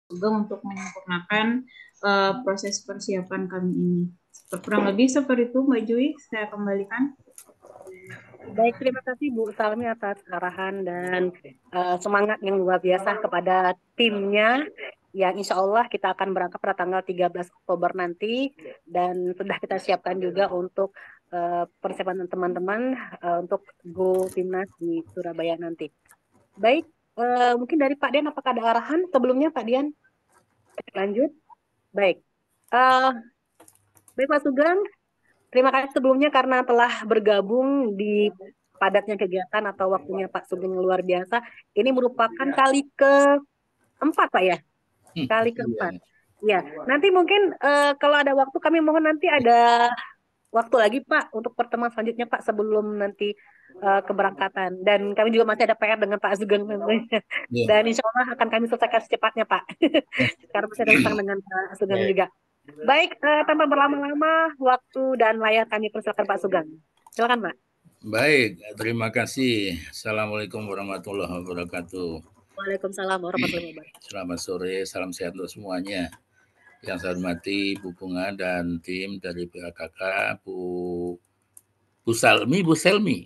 Sugeng untuk menyempurnakan proses persiapan kami ini. Kurang lebih seperti itu, Mbak Jui. Saya kembalikan. Baik, terima kasih Bu Salmi atas arahan dan semangat yang luar biasa kepada timnya yang insya Allah kita akan berangkat pada tanggal 13 Oktober nanti dan sudah kita siapkan juga untuk persiapan teman-teman untuk Go Timnas di Surabaya nanti. Baik, mungkin dari Pak Dian apakah ada arahan sebelumnya Pak Dian? Lanjut. Baik. Uh, baik Pak Sugeng, terima kasih sebelumnya karena telah bergabung di padatnya kegiatan atau waktunya Pak Sugeng luar biasa. Ini merupakan kali keempat Pak ya? Kali keempat. Ya, nanti mungkin kalau ada waktu kami mohon nanti ada waktu lagi Pak untuk pertemuan selanjutnya Pak sebelum nanti keberangkatan. Dan kami juga masih ada PR dengan Pak Sugeng tentunya. Dan insya Allah akan kami selesaikan secepatnya Pak. Karena masih ada utang dengan Pak Sugeng juga. Baik, tanpa berlama-lama, waktu dan layar kami persilakan Pak Sugeng. Silakan Pak. Baik, terima kasih. Assalamualaikum warahmatullahi wabarakatuh. Waalaikumsalam warahmatullahi wabarakatuh. Selamat sore, salam sehat untuk semuanya. Yang saya hormati Bu Bunga dan tim dari PKK, Bu Salmi, Bu Salmi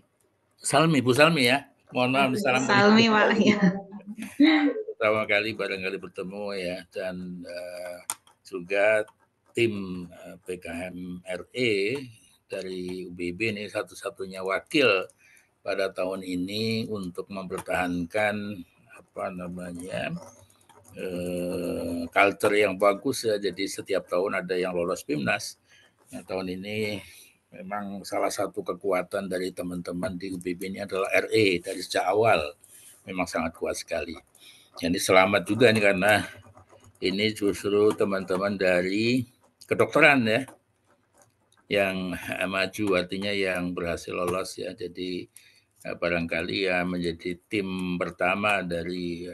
ya. Mohon maaf, salam. Salmi, Pak. Ya. Pertama kali barangkali bertemu ya, dan juga tim PKM RE dari UBB ini satu-satunya wakil pada tahun ini untuk mempertahankan culture yang bagus ya. Jadi setiap tahun ada yang lolos PIMNAS. Nah, tahun ini memang salah satu kekuatan dari teman-teman di UBB ini adalah RE dari sejak awal memang sangat kuat sekali. Jadi selamat juga nih karena ini justru teman-teman dari kedokteran ya yang maju, artinya yang berhasil lolos ya. Jadi barangkali ya menjadi tim pertama dari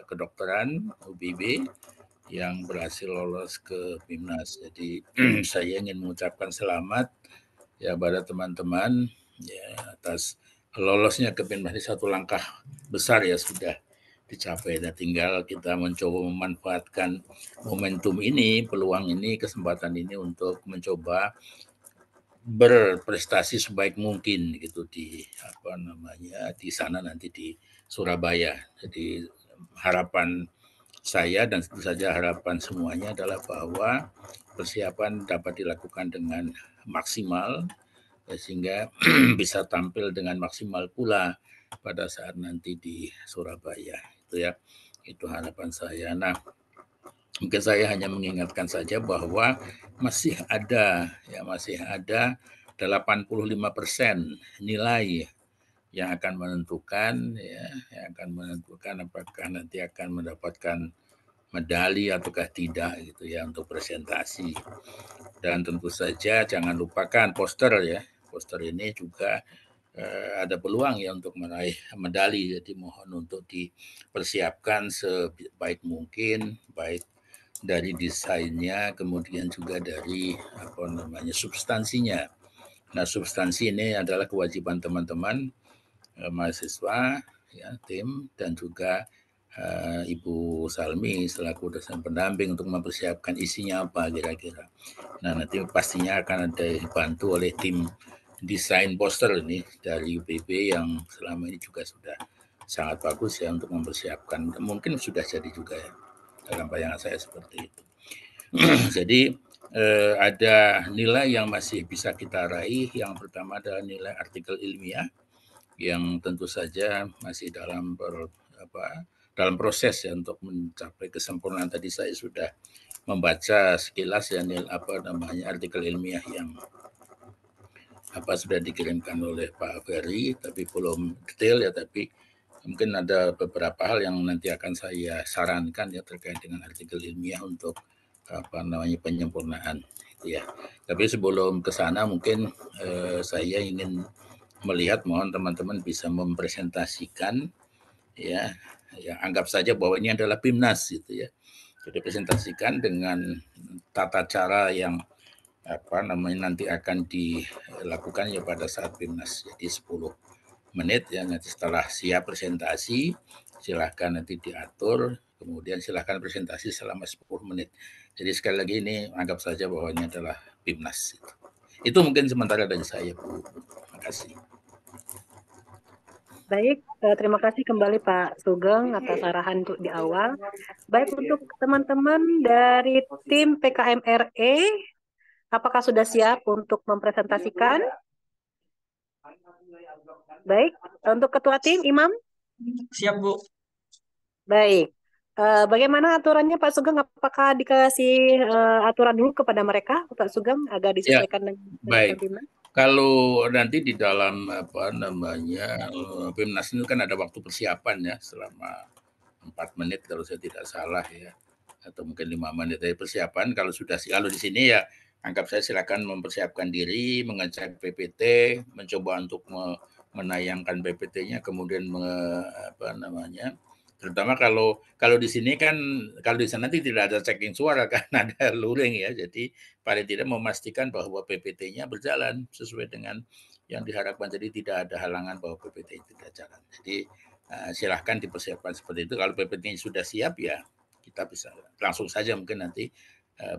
kedokteran UBB yang berhasil lolos ke PIMNAS. Jadi saya ingin mengucapkan selamat ya pada teman-teman ya atas lolosnya ke PIMNAS. Ini satu langkah besar ya sudah dicapai, dan tinggal kita mencoba memanfaatkan momentum ini, peluang ini, kesempatan ini untuk mencoba berprestasi sebaik mungkin gitu di di sana nanti di Surabaya. Jadi harapan saya dan tentu saja harapan semuanya adalah bahwa persiapan dapat dilakukan dengan maksimal sehingga bisa tampil dengan maksimal pula pada saat nanti di Surabaya. Itu ya, itu harapan saya. Nah, mungkin saya hanya mengingatkan saja bahwa masih ada 85% nilai yang akan menentukan apakah nanti akan mendapatkan medali ataukah tidak gitu ya untuk presentasi. Dan tentu saja jangan lupakan poster ya. Poster ini juga ada peluang ya untuk meraih medali. Jadi mohon untuk dipersiapkan sebaik mungkin, baik dari desainnya, kemudian juga dari substansinya. Nah, substansi ini adalah kewajiban teman-teman mahasiswa, ya, tim, dan juga Ibu Salmi selaku dosen pendamping untuk mempersiapkan isinya apa kira-kira. Nah, nanti pastinya akan ada dibantu oleh tim desain poster ini dari UPB yang selama ini juga sudah sangat bagus ya untuk mempersiapkan. Mungkin sudah jadi juga ya dalam bayangan saya seperti itu. Jadi ada nilai yang masih bisa kita raih. Yang pertama adalah nilai artikel ilmiah yang tentu saja masih dalam proses ya untuk mencapai kesempurnaan. Tadi saya sudah membaca sekilas ya artikel ilmiah yang sudah dikirimkan oleh Pak Ferry, tapi belum detail ya, tapi mungkin ada beberapa hal yang nanti akan saya sarankan ya terkait dengan artikel ilmiah untuk penyempurnaan gitu ya. Tapi sebelum ke sana mungkin saya ingin melihat, mohon teman-teman bisa mempresentasikan ya anggap saja bahwa ini adalah PIMNAS gitu ya. Jadi presentasikan dengan tata cara yang nanti akan dilakukan ya pada saat PIMNAS. Jadi 10 menit ya, nanti setelah siap presentasi silahkan nanti diatur, kemudian silahkan presentasi selama 10 menit. Jadi sekali lagi ini anggap saja bahwa ini adalah PIMNAS. Itu mungkin sementara dari saya, Bu. Terima kasih. Baik, terima kasih kembali Pak Sugeng atas arahan untuk di awal. Baik, untuk teman-teman dari tim PKMRE, apakah sudah siap untuk mempresentasikan? Baik, untuk ketua tim, Imam? Siap, Bu. Baik, bagaimana aturannya Pak Sugeng? Apakah dikasih aturan dulu kepada mereka, Pak Sugeng, agar disesuaikan dengan baik. PIMNAS? Kalau nanti di dalam PIMNAS itu kan ada waktu persiapan ya selama 4 menit kalau saya tidak salah ya, atau mungkin 5 menit dari persiapan. Kalau di sini ya anggap saya silakan mempersiapkan diri, mengecek PPT, mencoba untuk menayangkan PPT-nya, kemudian terutama kalau di sini kan, kalau di sana nanti tidak ada checking suara kan, ada luring ya, jadi paling tidak memastikan bahwa PPT-nya berjalan sesuai dengan yang diharapkan, jadi tidak ada halangan bahwa PPT tidak jalan. Jadi silahkan dipersiapkan seperti itu. Kalau PPT-nya sudah siap ya kita bisa langsung saja, mungkin nanti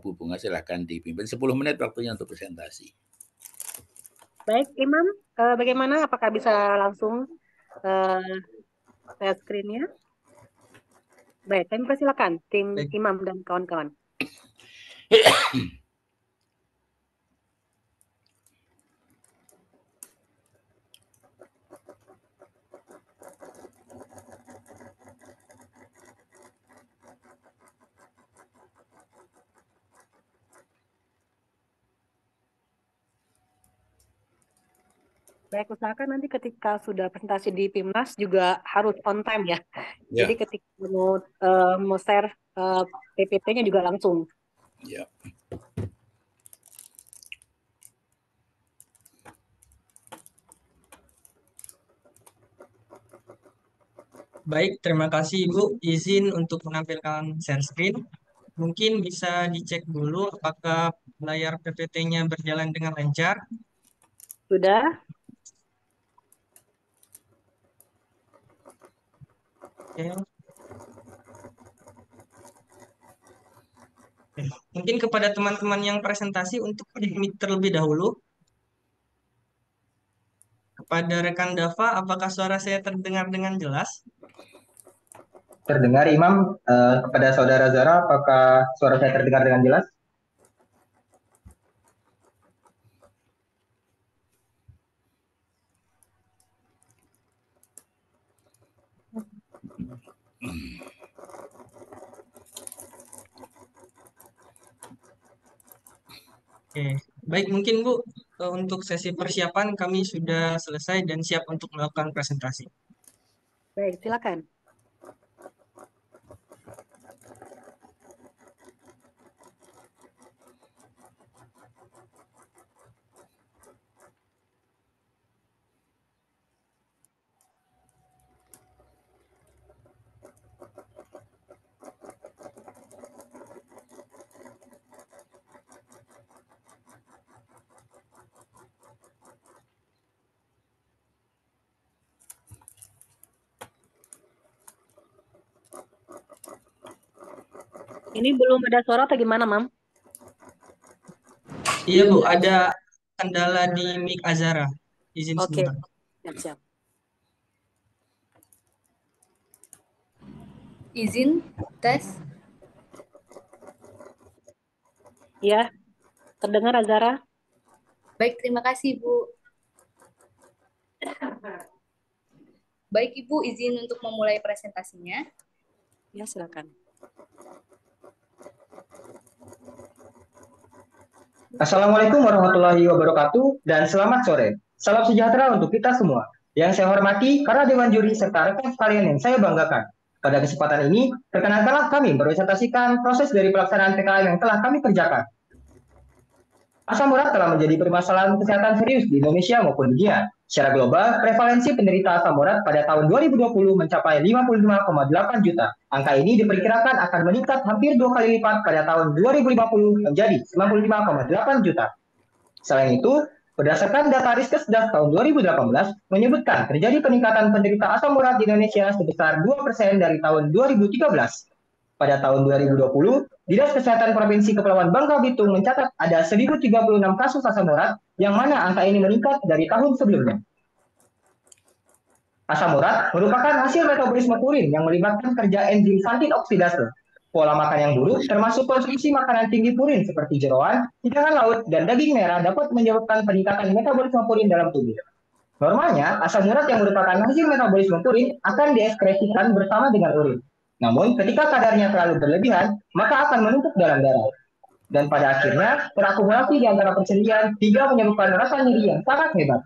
Bu Bunga silahkan dipimpin 10 menit waktunya untuk presentasi. Baik, Imam, bagaimana? Apakah bisa langsung share screen-nya? Baik, kami persilakan tim Imam dan kawan-kawan. Baik, usahakan nanti ketika sudah presentasi di PIMNAS juga harus on time ya. Jadi ketika mau share PPT-nya juga langsung. Ya. Baik, terima kasih Ibu. Izin untuk menampilkan share screen. Mungkin bisa dicek dulu apakah layar PPT-nya berjalan dengan lancar. Sudah? Oke. Mungkin kepada teman-teman yang presentasi untuk di-mute terlebih dahulu. Kepada rekan Dava, apakah suara saya terdengar dengan jelas? Terdengar, Imam. Kepada Saudara Zara, apakah suara saya terdengar dengan jelas? Oke, baik, mungkin Bu, untuk sesi persiapan kami sudah selesai dan siap untuk melakukan presentasi. Baik, silakan. Ini belum ada suara atau gimana, Mam? Iya Bu, ada kendala di mic Azara. Izin Oke, sebentar. siap-siap. Izin tes. Ya, terdengar Azara? Baik, terima kasih Bu. Baik Ibu, izin untuk memulai presentasinya. Ya, silakan. Assalamualaikum warahmatullahi wabarakatuh dan selamat sore. Salam sejahtera untuk kita semua. Yang saya hormati para dewan juri serta rekan sekalian yang saya banggakan. Pada kesempatan ini, perkenankanlah kami mempresentasikan proses dari pelaksanaan PKM yang telah kami kerjakan. Asam urat telah menjadi permasalahan kesehatan serius di Indonesia maupun dunia. Secara global, prevalensi penderita asam urat pada tahun 2020 mencapai 55,8 juta. Angka ini diperkirakan akan meningkat hampir 2 kali lipat pada tahun 2050 menjadi 95,8 juta. Selain itu, Berdasarkan data Riskesdas tahun 2018 menyebutkan terjadi peningkatan penderita asam urat di Indonesia sebesar 2% dari tahun 2013. Pada tahun 2020, Dinas Kesehatan Provinsi Kepulauan Bangka Belitung mencatat ada 1.036 kasus asam urat, yang mana angka ini meningkat dari tahun sebelumnya. Asam urat merupakan hasil metabolisme purin yang melibatkan kerja enzim santin oksidase. Pola makan yang buruk, termasuk konsumsi makanan tinggi purin seperti jeroan, hidangan laut, dan daging merah dapat menyebabkan peningkatan metabolisme purin dalam tubuh. Normalnya, asam urat yang merupakan hasil metabolisme purin akan diekskresikan bersama dengan urin. Namun, ketika kadarnya terlalu berlebihan, maka akan menumpuk dalam darah. Dan pada akhirnya, terakumulasi di antara persendian hingga menyebabkan rasa nyeri yang sangat hebat.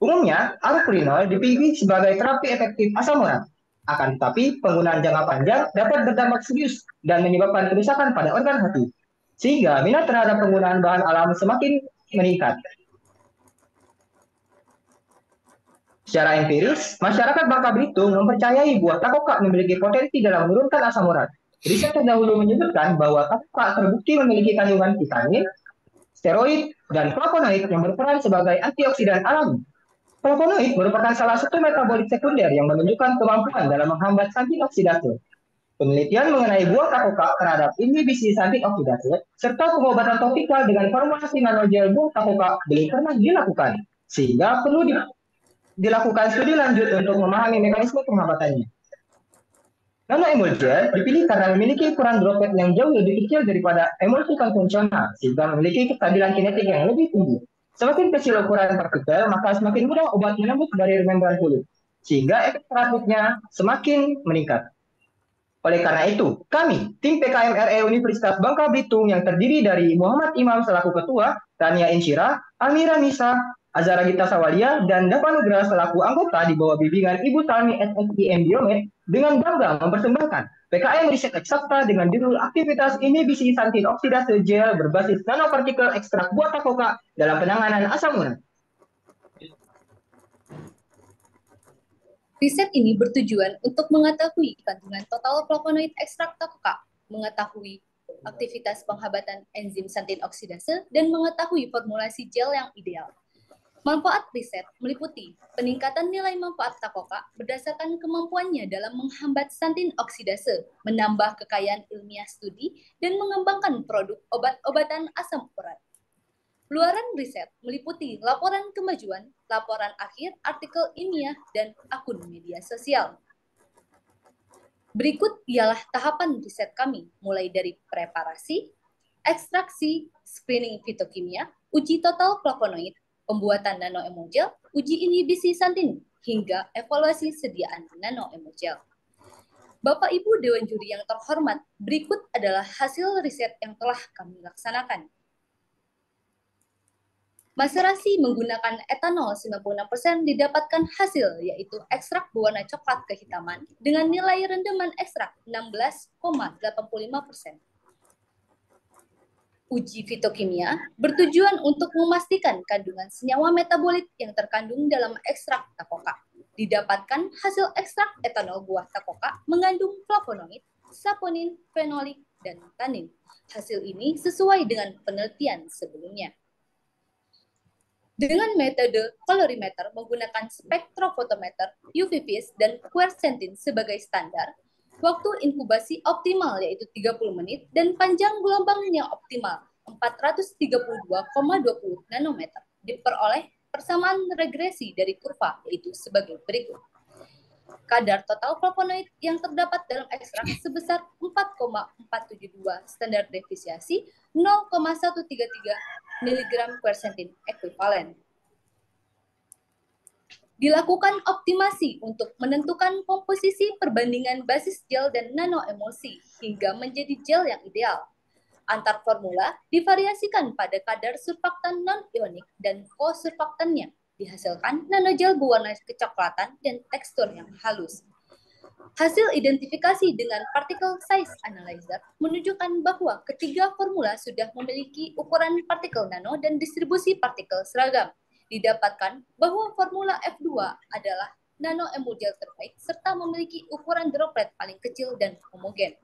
Umumnya, allopurinol dipilih sebagai terapi efektif asam urat. Akan tetapi, penggunaan jangka panjang dapat berdampak serius dan menyebabkan kerusakan pada organ hati. Sehingga minat terhadap penggunaan bahan alam semakin meningkat. Secara empiris, masyarakat Bangka Belitung mempercayai buah takoka memiliki potensi dalam menurunkan asam urat. Riset terdahulu menyebutkan bahwa takoka terbukti memiliki kandungan vitamin, steroid, dan flavonoid yang berperan sebagai antioksidan alami. Flavonoid merupakan salah satu metabolit sekunder yang menunjukkan kemampuan dalam menghambat santin oksidase. Penelitian mengenai buah takoka terhadap inhibisi santin oksidase serta pengobatan topikal dengan formulasi nanogel buah takoka belum pernah dilakukan, sehingga perlu dilakukan studi lanjut untuk memahami mekanisme penghambatannya. Nanoemulgel dipilih karena memiliki ukuran droplet yang jauh lebih kecil daripada emulsi konvensional, sehingga memiliki kestabilan kinetik yang lebih tinggi. Semakin kecil ukuran partikel, maka semakin mudah obat menembus barrier membran kulit, sehingga efek terapinya semakin meningkat. Oleh karena itu, kami, tim PKMRE Universitas Bangka Belitung yang terdiri dari Muhammad Imam selaku Ketua, Tania Insyira, Amira Nisa, Azara Gita Sawalia, dan Dava Nugraha selaku anggota di bawah bimbingan Ibu Talmi SSIM Biomed dengan bangga mempersembahkan PKM Riset Eksakta dengan judul Aktivitas Inhibisi Santin Oksidase Gel berbasis nanopartikel ekstrak buah takoka dalam penanganan asam urat. Riset ini bertujuan untuk mengetahui kandungan total flavonoid ekstrak takoka, mengetahui aktivitas penghabatan enzim santin oksidase, dan mengetahui formulasi gel yang ideal. Manfaat riset meliputi peningkatan nilai manfaat takoka berdasarkan kemampuannya dalam menghambat santin oksidase, menambah kekayaan ilmiah studi, dan mengembangkan produk obat-obatan asam urat. Luaran riset meliputi laporan kemajuan, laporan akhir, artikel ilmiah, dan akun media sosial. Berikut ialah tahapan riset kami, mulai dari preparasi, ekstraksi, screening fitokimia, uji total flavonoid, pembuatan nanoemulgel, uji inhibisi santin, hingga evaluasi sediaan nanoemulgel. Bapak Ibu Dewan Juri yang terhormat, berikut adalah hasil riset yang telah kami laksanakan. Maserasi menggunakan etanol 96% didapatkan hasil, yaitu ekstrak berwarna coklat kehitaman dengan nilai rendaman ekstrak 16,85%. Uji fitokimia bertujuan untuk memastikan kandungan senyawa metabolit yang terkandung dalam ekstrak takoka. Didapatkan hasil ekstrak etanol buah takoka mengandung flavonoid, saponin, fenolik, dan tanin. Hasil ini sesuai dengan penelitian sebelumnya. Dengan metode kolorimeter menggunakan spektrofotometer, UV-Vis, dan quercetin sebagai standar, waktu inkubasi optimal yaitu 30 menit dan panjang gelombangnya optimal 432,20 nanometer. Diperoleh persamaan regresi dari kurva yaitu sebagai berikut. Kadar total flavonoid yang terdapat dalam ekstrak sebesar 4,472, standar defisiasi 0,133 mg quercetin ekuivalen. Dilakukan optimasi untuk menentukan komposisi perbandingan basis gel dan nanoemulsi hingga menjadi gel yang ideal. Antar formula divariasikan pada kadar surfaktan non-ionik dan kosurfaktannya. Dihasilkan nanogel berwarna kecoklatan dan tekstur yang halus. Hasil identifikasi dengan particle size analyzer menunjukkan bahwa ketiga formula sudah memiliki ukuran partikel nano dan distribusi partikel seragam. Didapatkan bahwa formula F2 adalah nanoemulgel terbaik serta memiliki ukuran droplet paling kecil dan homogen.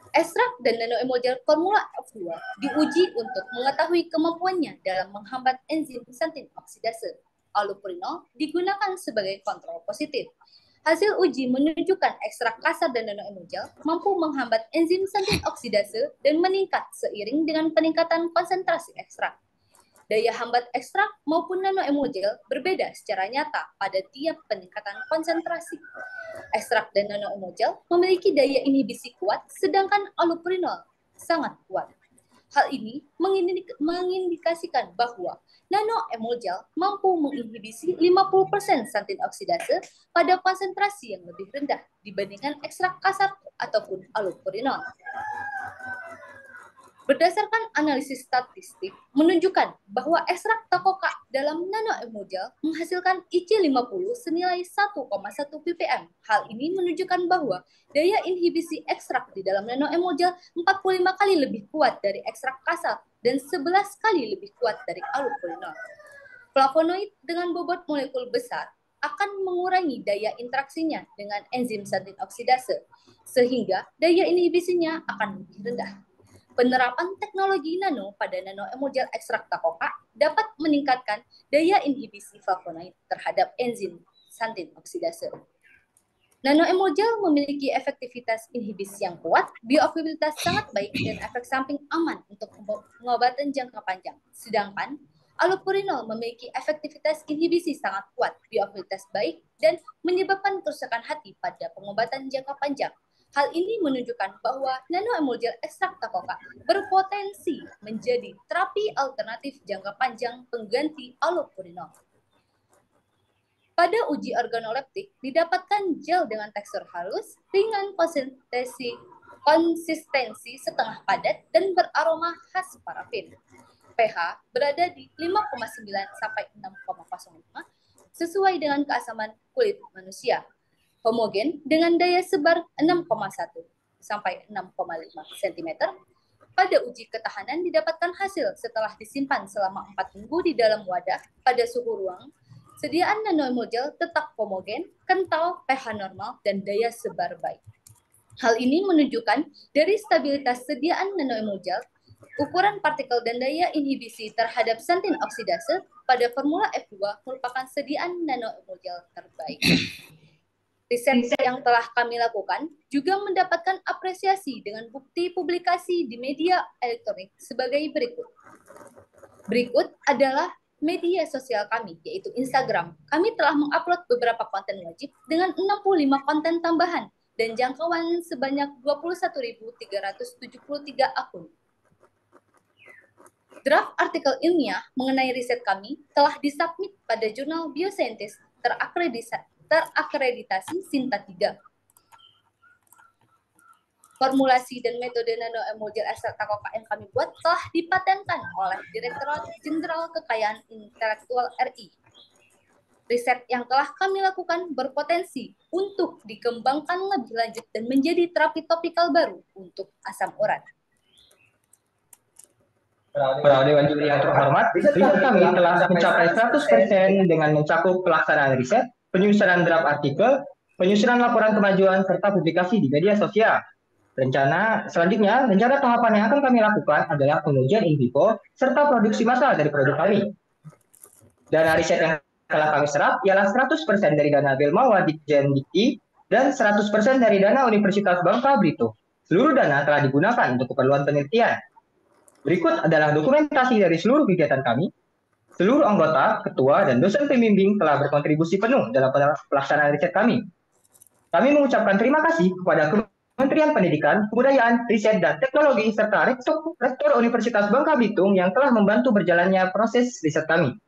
Ekstrak dan nanoemulgel formula F2 diuji untuk mengetahui kemampuannya dalam menghambat enzim santin oksidase. Allopurinol digunakan sebagai kontrol positif. Hasil uji menunjukkan ekstrak kasar dan nanoemulgel mampu menghambat enzim santin oksidase dan meningkat seiring dengan peningkatan konsentrasi ekstrak. Daya hambat ekstrak maupun nanoemulgel berbeda secara nyata pada tiap peningkatan konsentrasi. Ekstrak dan nanoemulgel memiliki daya inhibisi kuat, sedangkan allopurinol sangat kuat. Hal ini mengindikasikan bahwa nanoemulgel mampu menginhibisi 50% santin oksidase pada konsentrasi yang lebih rendah dibandingkan ekstrak kasar ataupun allopurinol. Berdasarkan analisis statistik menunjukkan bahwa ekstrak takoka dalam nanoemulgel menghasilkan IC50 senilai 1,1 ppm. Hal ini menunjukkan bahwa daya inhibisi ekstrak di dalam nanoemulgel 45 kali lebih kuat dari ekstrak kasar dan 11 kali lebih kuat dari allopurinol. Flavonoid dengan bobot molekul besar akan mengurangi daya interaksinya dengan enzim santin oksidase, sehingga daya inhibisinya akan lebih rendah. Penerapan teknologi nano pada nanoemulgel ekstrak takoka dapat meningkatkan daya inhibisi flavonoid terhadap enzim santin oksidase. Nanoemulgel memiliki efektivitas inhibisi yang kuat, bioavailabilitas sangat baik, dan efek samping aman untuk pengobatan jangka panjang. Sedangkan allopurinol memiliki efektivitas inhibisi sangat kuat, bioavailabilitas baik, dan menyebabkan kerusakan hati pada pengobatan jangka panjang. Hal ini menunjukkan bahwa nanoemulgel ekstrak takoka berpotensi menjadi terapi alternatif jangka panjang pengganti allopurinol. Pada uji organoleptik, didapatkan gel dengan tekstur halus, ringan konsistensi setengah padat, dan beraroma khas parafin. pH berada di 5,9 sampai 6,05 sesuai dengan keasaman kulit manusia. Homogen dengan daya sebar 6,1 sampai 6,5 cm. Pada uji ketahanan didapatkan hasil setelah disimpan selama 4 minggu di dalam wadah pada suhu ruang. Sediaan nanoemulgel tetap homogen, kental, pH normal, dan daya sebar baik. Hal ini menunjukkan dari stabilitas sediaan nanoemulgel, ukuran partikel dan daya inhibisi terhadap santin oksidase pada formula F2 merupakan sediaan nanoemulgel terbaik. Riset yang telah kami lakukan juga mendapatkan apresiasi dengan bukti publikasi di media elektronik sebagai berikut. Berikut adalah media sosial kami, yaitu Instagram. Kami telah mengupload beberapa konten wajib dengan 65 konten tambahan dan jangkauan sebanyak 21.373 akun. Draft artikel ilmiah mengenai riset kami telah disubmit pada jurnal Bioscientist terakreditasi Sinta 3. Formulasi dan metode nanoemulgel ekstrak takoka yang kami buat telah dipatenkan oleh Direktorat Jenderal Kekayaan Intelektual RI. Riset yang telah kami lakukan berpotensi untuk dikembangkan lebih lanjut dan menjadi terapi topikal baru untuk asam urat. Para Dewan Juri yang terhormat, riset kami telah mencapai 100% dengan mencakup pelaksanaan riset, penyusunan draft artikel, penyusunan laporan kemajuan, serta publikasi di media sosial. Rencana tahapan yang akan kami lakukan adalah pengujian in vivo, serta produksi massal dari produk kami. Dana riset yang telah kami serap ialah 100% dari dana Belmawa Ditjen Dikti dan 100% dari dana Universitas Bangka Belitung. Seluruh dana telah digunakan untuk keperluan penelitian. Berikut adalah dokumentasi dari seluruh kegiatan kami. Seluruh anggota, ketua, dan dosen pembimbing telah berkontribusi penuh dalam pelaksanaan riset kami. Kami mengucapkan terima kasih kepada Kementerian Pendidikan, Kebudayaan, Riset, dan Teknologi, serta Rektor Universitas Bangka Belitung yang telah membantu berjalannya proses riset kami.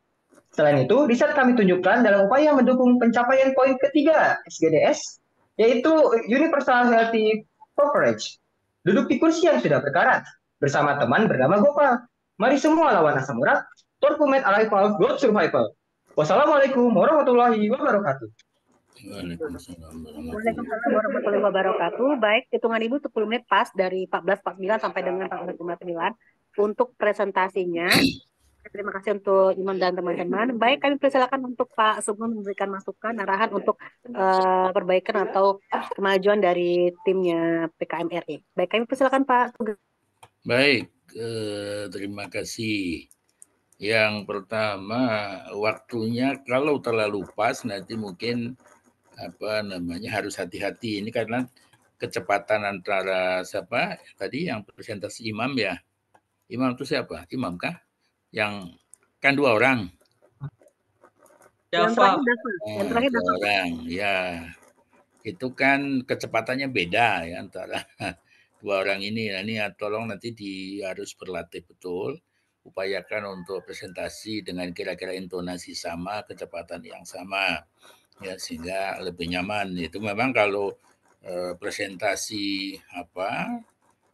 Selain itu, riset kami tunjukkan dalam upaya mendukung pencapaian poin ketiga SGDS, yaitu Universal Healthy Coverage. Duduk di kursi yang sudah berkarat, bersama teman bernama Gopal. Mari semua lawan asam urat. Torkumet Arrival God Survival. Wassalamualaikum warahmatullahi wabarakatuh. Waalaikumsalam warahmatullahi wabarakatuh. Baik, hitungan Ibu 10 menit pas dari 14.49 sampai dengan 14.59 untuk presentasinya. Terima kasih untuk Imam dan teman-teman. Baik, kami persilakan untuk Pak Sugeng memberikan masukan, arahan untuk perbaikan atau kemajuan dari timnya PKMRI. Baik, kami persilakan Pak Sugeng. Baik, terima kasih. Yang pertama, waktunya kalau terlalu pas nanti mungkin harus hati-hati. Ini karena kecepatan antara siapa tadi yang presentasi Imam ya. Imam itu siapa? Imam kah? Yang kan 2 orang. Yang Dava, terakhir Dava. Yang terakhir 2 Dava. orang. Ya, itu kan kecepatannya beda ya antara 2 orang ini. Nah, ini tolong nanti harus berlatih betul. Upayakan untuk presentasi dengan kira-kira intonasi sama, kecepatan yang sama. Ya, sehingga lebih nyaman. Itu memang kalau presentasi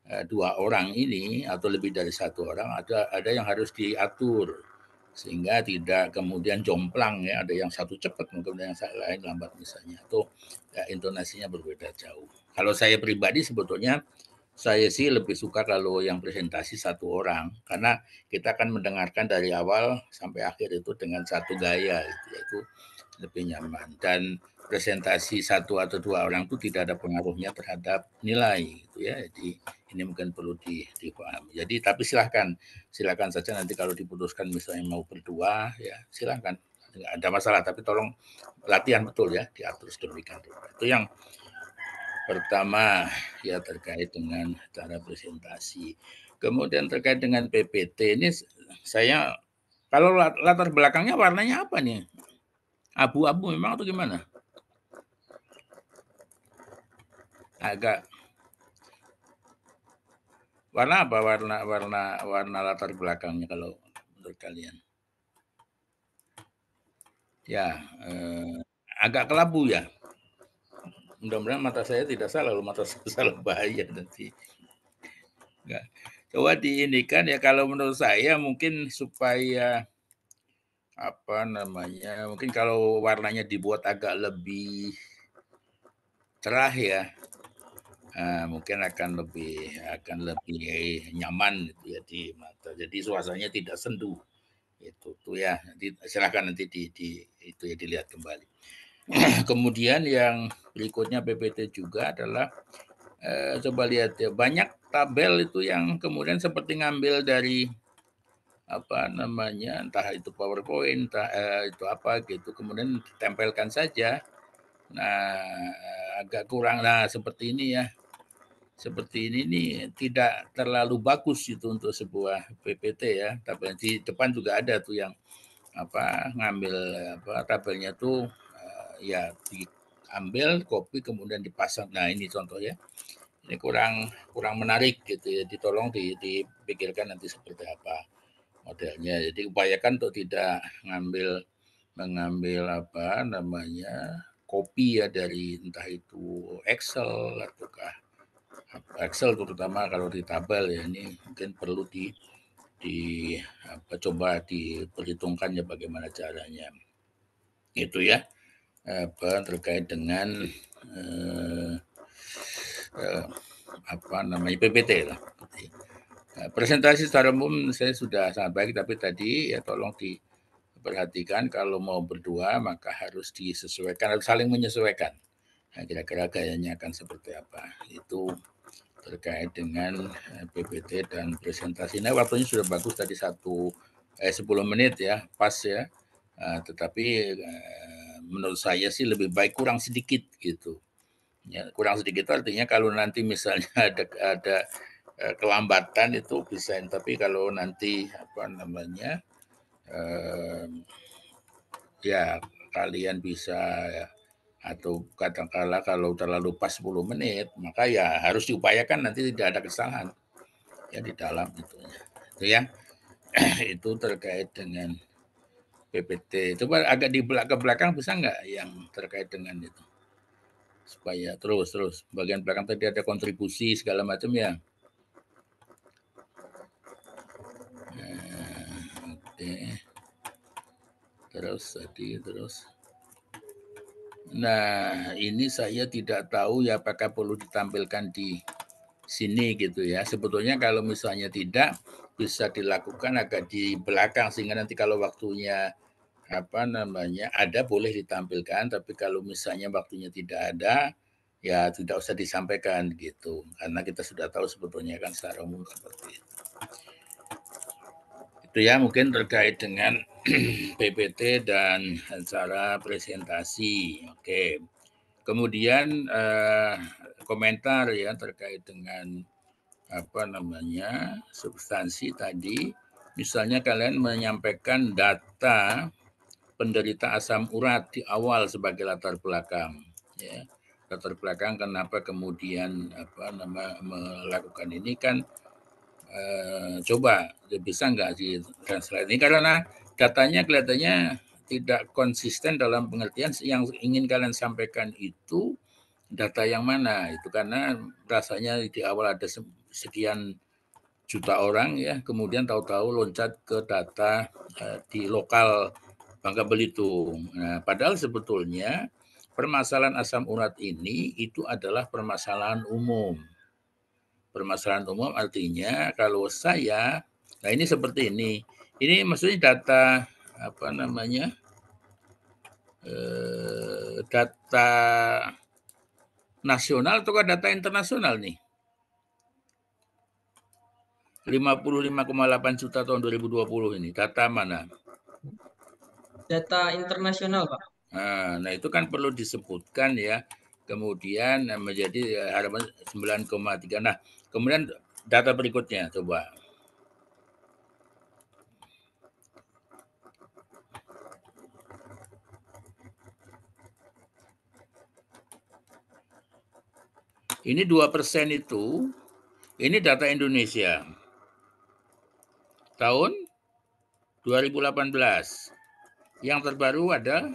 2 orang ini atau lebih dari 1 orang ada yang harus diatur sehingga tidak kemudian jomplang ya, ada yang satu cepat kemudian yang lain lambat misalnya, atau ya, intonasinya berbeda jauh. Kalau saya pribadi sebetulnya saya sih lebih suka kalau yang presentasi 1 orang karena kita akan mendengarkan dari awal sampai akhir itu dengan satu gaya gitu, yaitu lebih nyaman. Dan presentasi 1 atau 2 orang itu tidak ada pengaruhnya terhadap nilai gitu ya. Jadi ini mungkin perlu dipahami. Jadi tapi silakan saja nanti kalau diputuskan misalnya mau berdua ya silakan, nggak ada masalah, tapi tolong latihan betul ya, diatur sedemikian rupa. Itu yang pertama ya terkait dengan cara presentasi. Kemudian terkait dengan PPT ini saya kalau latar belakangnya warnanya apa nih? Abu-abu memang atau gimana? Agak warna apa warna latar belakangnya kalau menurut kalian? Ya, agak kelabu ya. Mudah-mudahan mata saya tidak salah, kalau mata saya salah bahaya nanti. Enggak. Coba diinikan ya, kalau menurut saya mungkin supaya mungkin kalau warnanya dibuat agak lebih cerah ya, mungkin akan lebih nyaman gitu ya di mata. Jadi suasananya tidak sendu. Itu tuh ya. Nanti silakan nanti itu ya dilihat kembali. Kemudian yang berikutnya PPT juga adalah coba lihat ya, banyak tabel itu yang kemudian seperti ngambil dari entah itu PowerPoint, entah itu apa gitu, kemudian ditempelkan saja. Nah, agak kurang. Nah, seperti ini ya. Seperti ini nih tidak terlalu bagus itu untuk sebuah PPT ya. Tapi di depan juga ada tuh yang ngambil tabelnya tuh ya diambil, copy kemudian dipasang. Nah, ini contoh ya. Ini kurang menarik gitu ya. Ditolong dipikirkan nanti seperti apa modelnya. Jadi upayakan untuk tidak mengambil copy ya dari entah itu Excel ataukah Excel, terutama kalau di tabel ya, ini mungkin perlu coba diperhitungkan ya bagaimana caranya. Itu ya terkait dengan PPT lah. Presentasi secara umum saya sudah sangat baik, tapi tadi ya tolong diperhatikan kalau mau berdua maka harus disesuaikan, harus saling menyesuaikan. Nah, kira-kira gayanya akan seperti apa. Itu terkait dengan PPT dan presentasi. Nah, waktunya sudah bagus tadi 10 menit ya, pas ya. Tetapi menurut saya sih lebih baik kurang sedikit gitu. Ya, kurang sedikit artinya kalau nanti misalnya ada kelambatan itu bisa, tapi kalau nanti ya kalian bisa ya, atau katakanlah kalau terlalu pas 10 menit, maka ya harus diupayakan nanti tidak ada kesalahan ya di dalam itunya. Itu ya. Itu terkait dengan PPT. Coba agak di belakang bisa nggak yang terkait dengan itu? Supaya terus bagian belakang tadi ada kontribusi segala macam ya. Oke. Terus. Nah, ini saya tidak tahu ya apakah perlu ditampilkan di sini gitu ya. Sebetulnya kalau misalnya tidak, bisa dilakukan agak di belakang sehingga nanti kalau waktunya ada boleh ditampilkan, tapi kalau misalnya waktunya tidak ada ya tidak usah disampaikan gitu, karena kita sudah tahu sebetulnya kan secara umum seperti itu. Itu ya mungkin terkait dengan PPT dan cara presentasi. Oke. Kemudian komentar ya terkait dengan substansi tadi. Misalnya kalian menyampaikan data penderita asam urat di awal sebagai latar belakang, ya. Latar belakang kenapa kemudian melakukan ini kan coba bisa nggak di translate ini, karena datanya kelihatannya tidak konsisten dalam pengertian yang ingin kalian sampaikan itu data yang mana itu, karena rasanya di awal ada sekian juta orang ya, kemudian tahu-tahu loncat ke data di lokal Bangka Belitung. Nah, padahal sebetulnya permasalahan asam urat ini itu adalah permasalahan umum. Permasalahan umum artinya kalau saya, nah ini seperti ini. Ini maksudnya data data nasional atau data internasional nih? 55,8 juta tahun 2020 ini. Data mana? Data internasional, Pak. Nah, itu kan perlu disebutkan ya. Kemudian menjadi harapan 9,3. Nah, kemudian data berikutnya coba. Ini 2% itu, ini data Indonesia. Tahun 2018. Yang terbaru ada?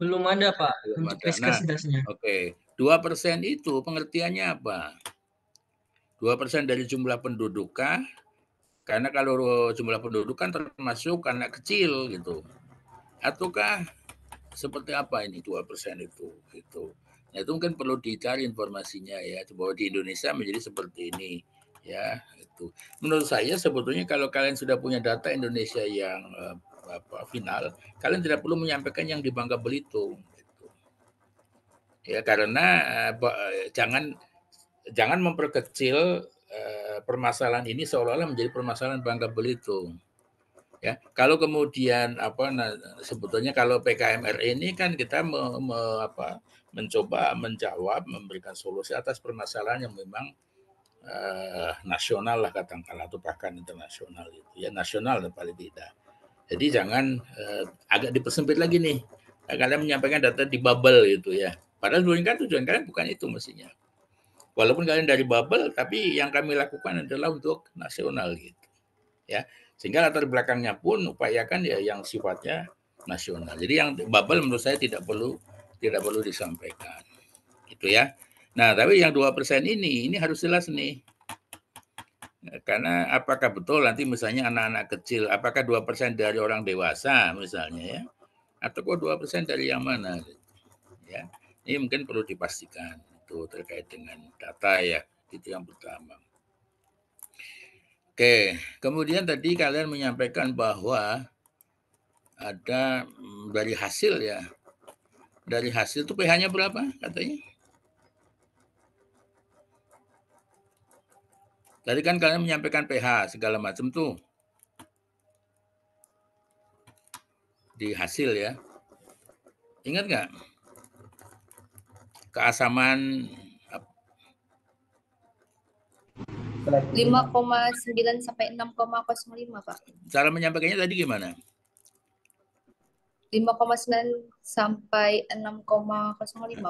Belum ada, Pak, untuk riskesdasnya. Oke. 2% itu pengertiannya apa? 2% dari jumlah penduduk kah? Karena kalau jumlah penduduk kan termasuk anak kecil gitu. Ataukah seperti apa ini 2% itu? Gitu. Nah, itu mungkin perlu dicari informasinya ya, bahwa di Indonesia menjadi seperti ini ya. Itu menurut saya sebetulnya kalau kalian sudah punya data Indonesia yang final, kalian tidak perlu menyampaikan yang di Bangka Belitung gitu. Ya, karena jangan memperkecil permasalahan ini seolah-olah menjadi permasalahan Bangka Belitung. Ya, kalau kemudian sebetulnya kalau PKMR ini kan kita mencoba menjawab, memberikan solusi atas permasalahan yang memang nasional lah katakanlah, atau bahkan internasional itu ya, nasional paling tidak. Jadi jangan agak dipersempit lagi nih, kalian menyampaikan data di bubble gitu ya, padahal tujuan kalian bukan itu mestinya. Walaupun kalian dari bubble, tapi yang kami lakukan adalah untuk nasional gitu ya, sehingga latar belakangnya pun upayakan ya yang sifatnya nasional. Jadi yang bubble menurut saya tidak perlu disampaikan gitu ya. Nah, tapi yang 2% ini harus jelas nih. Karena apakah betul nanti misalnya anak-anak kecil, apakah 2% dari orang dewasa misalnya ya, atau kok 2% dari yang mana? Ya, ini mungkin perlu dipastikan itu terkait dengan data ya, itu yang pertama. Oke, kemudian tadi kalian menyampaikan bahwa ada dari hasil ya, dari hasil itu pH-nya berapa katanya? Tadi kan kalian menyampaikan pH segala macam tuh di hasil ya. Ingat nggak? Keasaman 5,9 sampai 6,05, Pak. Cara menyampaikannya tadi gimana? 5,9 sampai 6,05,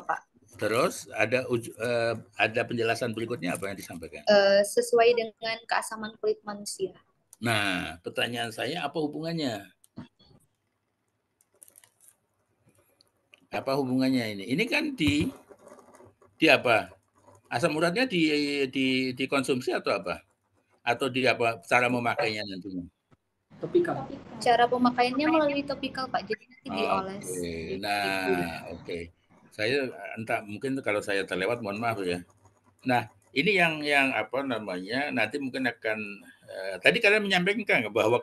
Pak. Terus ada penjelasan berikutnya apa yang disampaikan? Sesuai dengan keasaman kulit manusia. Nah, pertanyaan saya apa hubungannya? Apa hubungannya ini? Ini kan di apa? Asam uratnya dikonsumsi atau apa? Atau di apa cara memakainya nantinya? Topikal. Cara pemakaiannya melalui topikal, Pak. Jadi nanti dioles. Nah, oke. Saya entah mungkin kalau saya terlewat mohon maaf ya. Nah, ini yang apa namanya nanti mungkin akan tadi kalian menyampaikan bahwa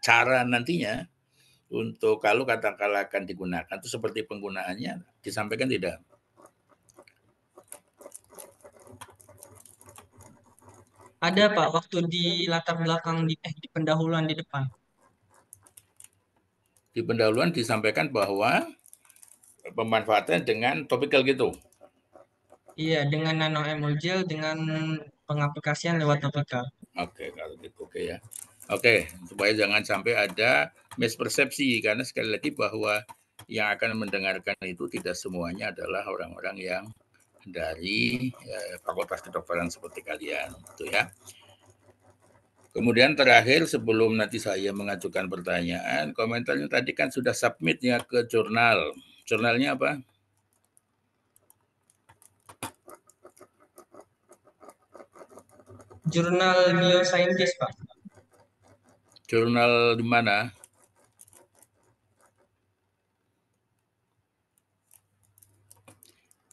cara nantinya untuk kalau katakanlah akan digunakan itu seperti penggunaannya disampaikan tidak? Ada Pak, waktu di latar belakang di pendahuluan di depan. Di pendahuluan disampaikan bahwa pemanfaatannya dengan topikal gitu. Iya, dengan nano emulgel dengan pengaplikasian lewat topikal. Oke, kalau gitu oke ya. Oke, supaya jangan sampai ada mispersepsi karena sekali lagi bahwa yang akan mendengarkan itu tidak semuanya adalah orang-orang yang dari fakultas kedokteran seperti kalian, gitu ya. Kemudian terakhir sebelum nanti saya mengajukan pertanyaan, komentarnya tadi kan sudah submit ya ke jurnal. Jurnalnya apa? Jurnal Bioscientist, Pak. Jurnal di mana?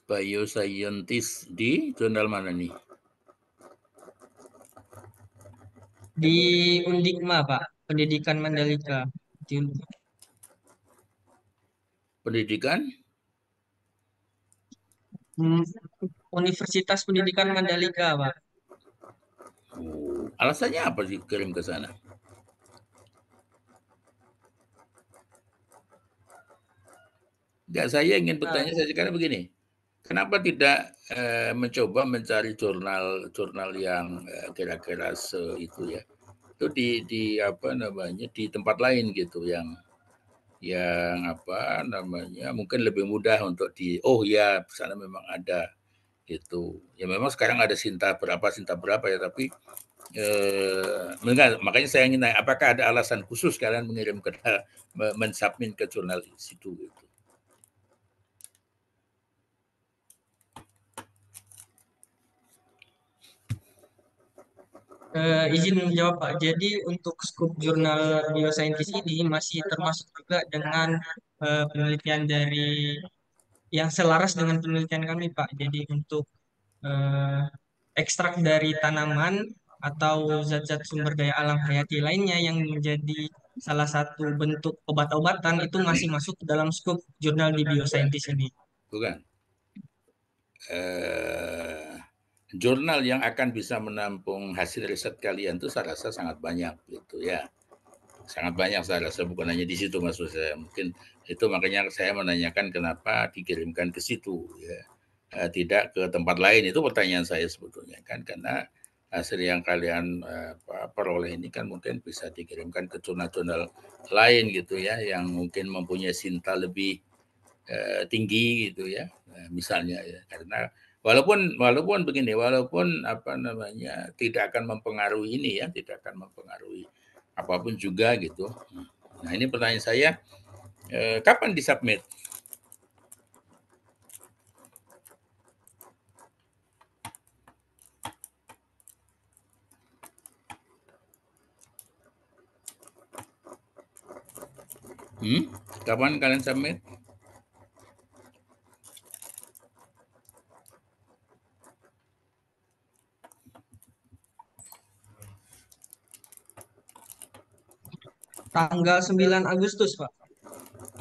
Bioscientist di jurnal mana nih? Di Undikma, Pak. Pendidikan Mandalika. Pendidikan? Universitas Pendidikan Mandalika, Pak. Alasannya apa sih kirim ke sana? Ya, saya ingin bertanya saya sekarang begini. Kenapa tidak mencoba mencari jurnal yang kira-kira itu ya? Itu di apa namanya di tempat lain gitu yang apa namanya mungkin lebih mudah untuk ya sana memang ada gitu. Ya memang sekarang ada Sinta berapa ya tapi makanya saya ingin tanya apakah ada alasan khusus kalian mengirim ke mensubmit ke jurnal situ gitu. Izin menjawab Pak. Jadi untuk skup jurnal Bioscientist ini masih termasuk juga dengan penelitian dari yang selaras dengan penelitian kami Pak. Jadi untuk ekstrak dari tanaman atau zat-zat sumber daya alam hayati lainnya yang menjadi salah satu bentuk obat-obatan itu masih masuk dalam skup jurnal di Bioscientist ini. Bukan. Jurnal yang akan bisa menampung hasil riset kalian itu saya rasa sangat banyak gitu ya. Sangat banyak saya rasa bukan hanya di situ maksud saya. Mungkin itu makanya saya menanyakan kenapa dikirimkan ke situ ya. Tidak ke tempat lain itu pertanyaan saya sebetulnya kan karena hasil yang kalian peroleh ini kan mungkin bisa dikirimkan ke jurnal-jurnal lain gitu ya yang mungkin mempunyai sinta lebih tinggi gitu ya misalnya ya karena walaupun begini walaupun apa namanya tidak akan mempengaruhi ini ya tidak akan mempengaruhi apapun juga gitu. Nah ini pertanyaan saya kapan disubmit? Kapan kalian submit? Tanggal 9 Agustus, Pak.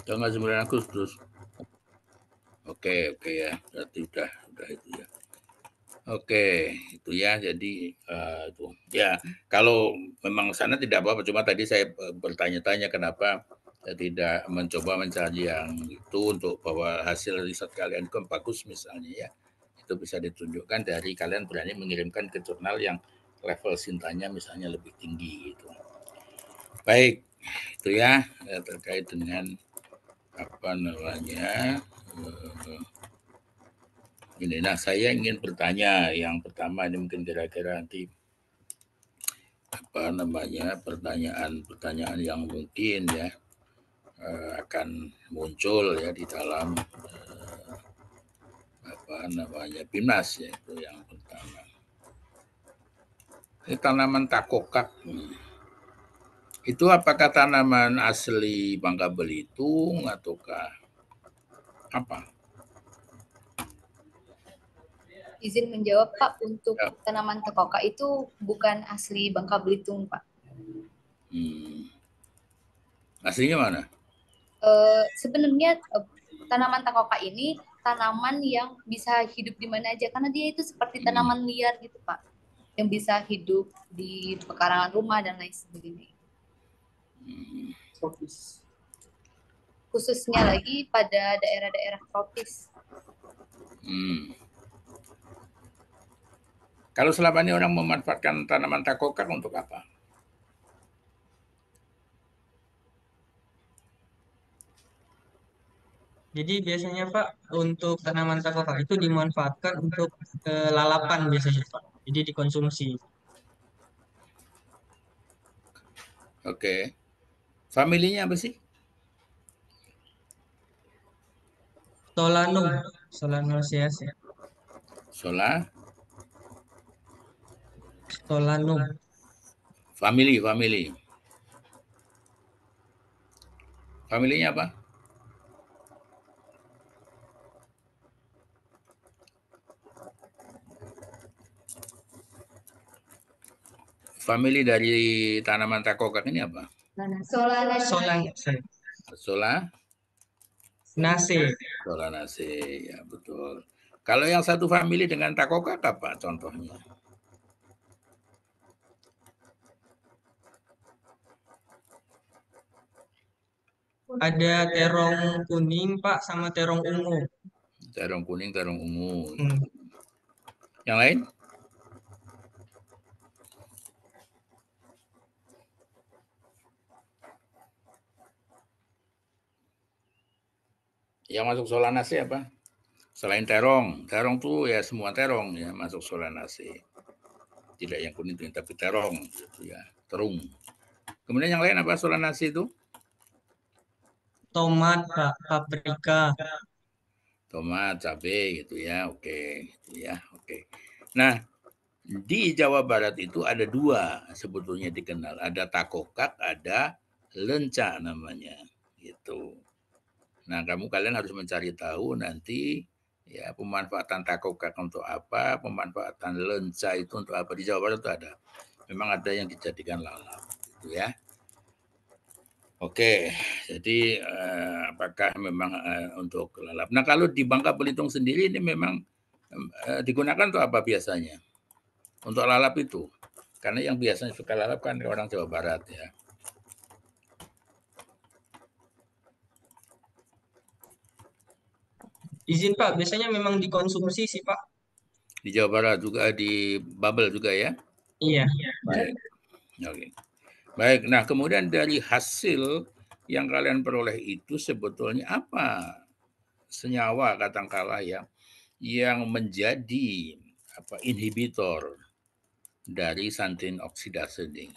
Tanggal 9 Agustus. Oke ya. Berarti udah itu ya. Oke, itu ya. Jadi itu ya. Kalau memang sana tidak apa-apa. Cuma tadi saya bertanya-tanya kenapa tidak mencoba mencari yang itu untuk bahwa hasil riset kalian itu bagus misalnya ya. Itu bisa ditunjukkan dari kalian berani mengirimkan ke jurnal yang level sintanya misalnya lebih tinggi gitu. Baik, itu ya terkait dengan apa namanya ini. Nah, saya ingin bertanya yang pertama ini mungkin kira-kira nanti apa namanya pertanyaan yang mungkin ya akan muncul ya di dalam apa namanya BIMNAS ya itu yang pertama. Ini tanaman takokak. Itu apakah tanaman asli Bangka Belitung ataukah apa? Izin menjawab Pak, untuk Ya. tanaman tekoka itu bukan asli Bangka Belitung Pak. Aslinya mana? Sebenarnya tanaman tekoka ini tanaman yang bisa hidup di mana aja karena dia itu seperti tanaman liar gitu Pak, yang bisa hidup di pekarangan rumah dan lain sebagainya. Khususnya lagi pada daerah-daerah tropis. Kalau selama ini orang memanfaatkan tanaman takokak untuk apa? Jadi biasanya Pak, untuk tanaman takoka itu dimanfaatkan untuk lalapan biasanya Pak. Jadi dikonsumsi. Oke. Familinya apa sih? Solanum, Solanaceae, Sola, Solanum. family. Familinya apa? Family dari tanaman takokak ini apa? Solanaceae. Sola, Naceae. Solanaceae, ya betul. Kalau yang satu family dengan takokak apa contohnya? Ada terong kuning Pak sama terong ungu. Terong kuning, terong ungu. Hmm. Yang lain? Yang masuk Solanaceae apa? Selain terong tuh ya semua terong ya masuk Solanaceae. Tidak yang kuning tapi terong gitu ya, terung. Kemudian yang lain apa Solanaceae itu? Tomat Pak, paprika. Tomat, cabai gitu ya, oke, gitu ya, oke. Nah, di Jawa Barat itu ada dua sebetulnya dikenal, ada takokak, ada lenca namanya, gitu. Nah, kalian harus mencari tahu nanti ya pemanfaatan takokak untuk apa, pemanfaatan lenca itu untuk apa. Di Jawa Barat itu ada, memang ada yang dijadikan lalap, gitu ya. Oke, jadi apakah memang untuk lalap? Nah, kalau di Bangka Belitung sendiri ini memang digunakan untuk apa biasanya? Untuk lalap itu. Karena yang biasanya suka lalap kan orang Jawa Barat ya. Izin Pak, biasanya memang dikonsumsi sih Pak. Di Jawa Barat juga, di Babel juga ya. Iya. Baik. Oke. Baik, nah kemudian dari hasil yang kalian peroleh itu sebetulnya apa senyawa katakanlah ya yang menjadi inhibitor dari santin oksidase ini?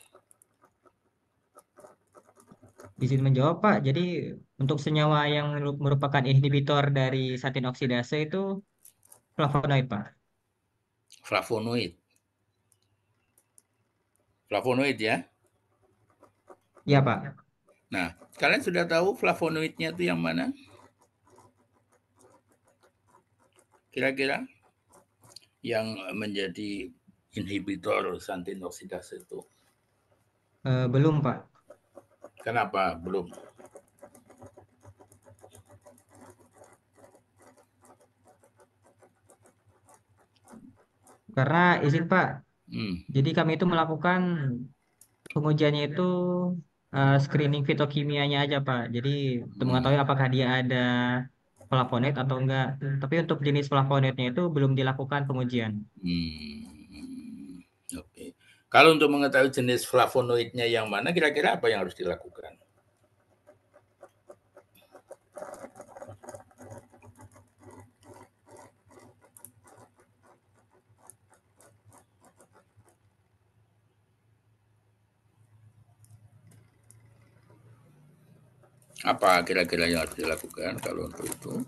Izin menjawab Pak, jadi untuk senyawa yang merupakan inhibitor dari satin oksidase itu flavonoid Pak. Flavonoid ya. Iya Pak. Nah, kalian sudah tahu flavonoidnya itu yang mana? Kira-kira yang menjadi inhibitor santin oksidase itu? Belum Pak. Kenapa belum? Karena izin Pak, Hmm. jadi kami itu melakukan pengujiannya itu screening fitokimianya aja Pak. Jadi untuk mengetahui apakah dia ada flavonoid atau enggak. Tapi untuk jenis flavonoidnya itu belum dilakukan pengujian. Oke. Kalau untuk mengetahui jenis flavonoidnya yang mana, kira-kira apa yang harus dilakukan? Apa kira-kira yang harus dilakukan kalau untuk itu?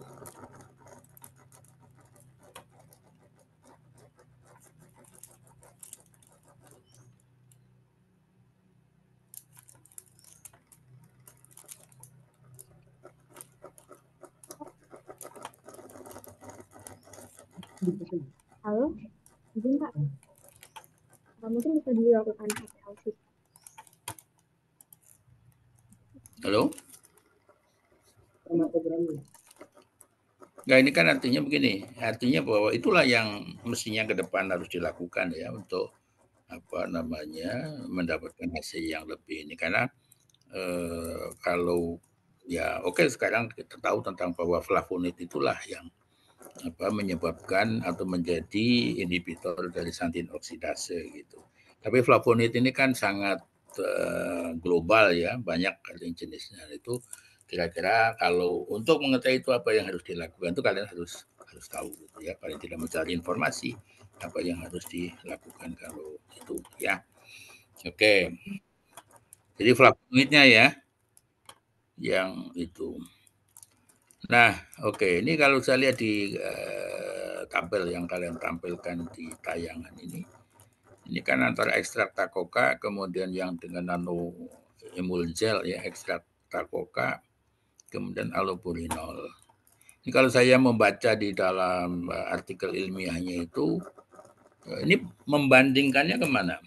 Halo, izin Pak. Mungkin bisa dilakukan pakai LC. Halo? Nah, ini kan artinya begini, artinya bahwa itulah yang mestinya ke depan harus dilakukan ya untuk mendapatkan hasil yang lebih ini, karena kalau ya oke, sekarang kita tahu tentang bahwa flavonoid itulah yang menyebabkan atau menjadi inhibitor dari santin oksidase gitu. Tapi flavonoid ini kan sangat global ya, banyak jenisnya. Itu kira-kira kalau untuk mengetahui itu apa yang harus dilakukan, itu kalian harus tahu gitu ya, paling tidak mencari informasi apa yang harus dilakukan kalau itu ya. Oke. Jadi flavonoidnya ya yang itu. Nah, oke, ini kalau saya lihat di tabel yang kalian tampilkan di tayangan ini kan antara ekstrak takoka kemudian yang dengan nano emulgel ya, ekstrak takoka kemudian allopurinol. Ini kalau saya membaca di dalam artikel ilmiahnya itu, ini membandingkannya kemana?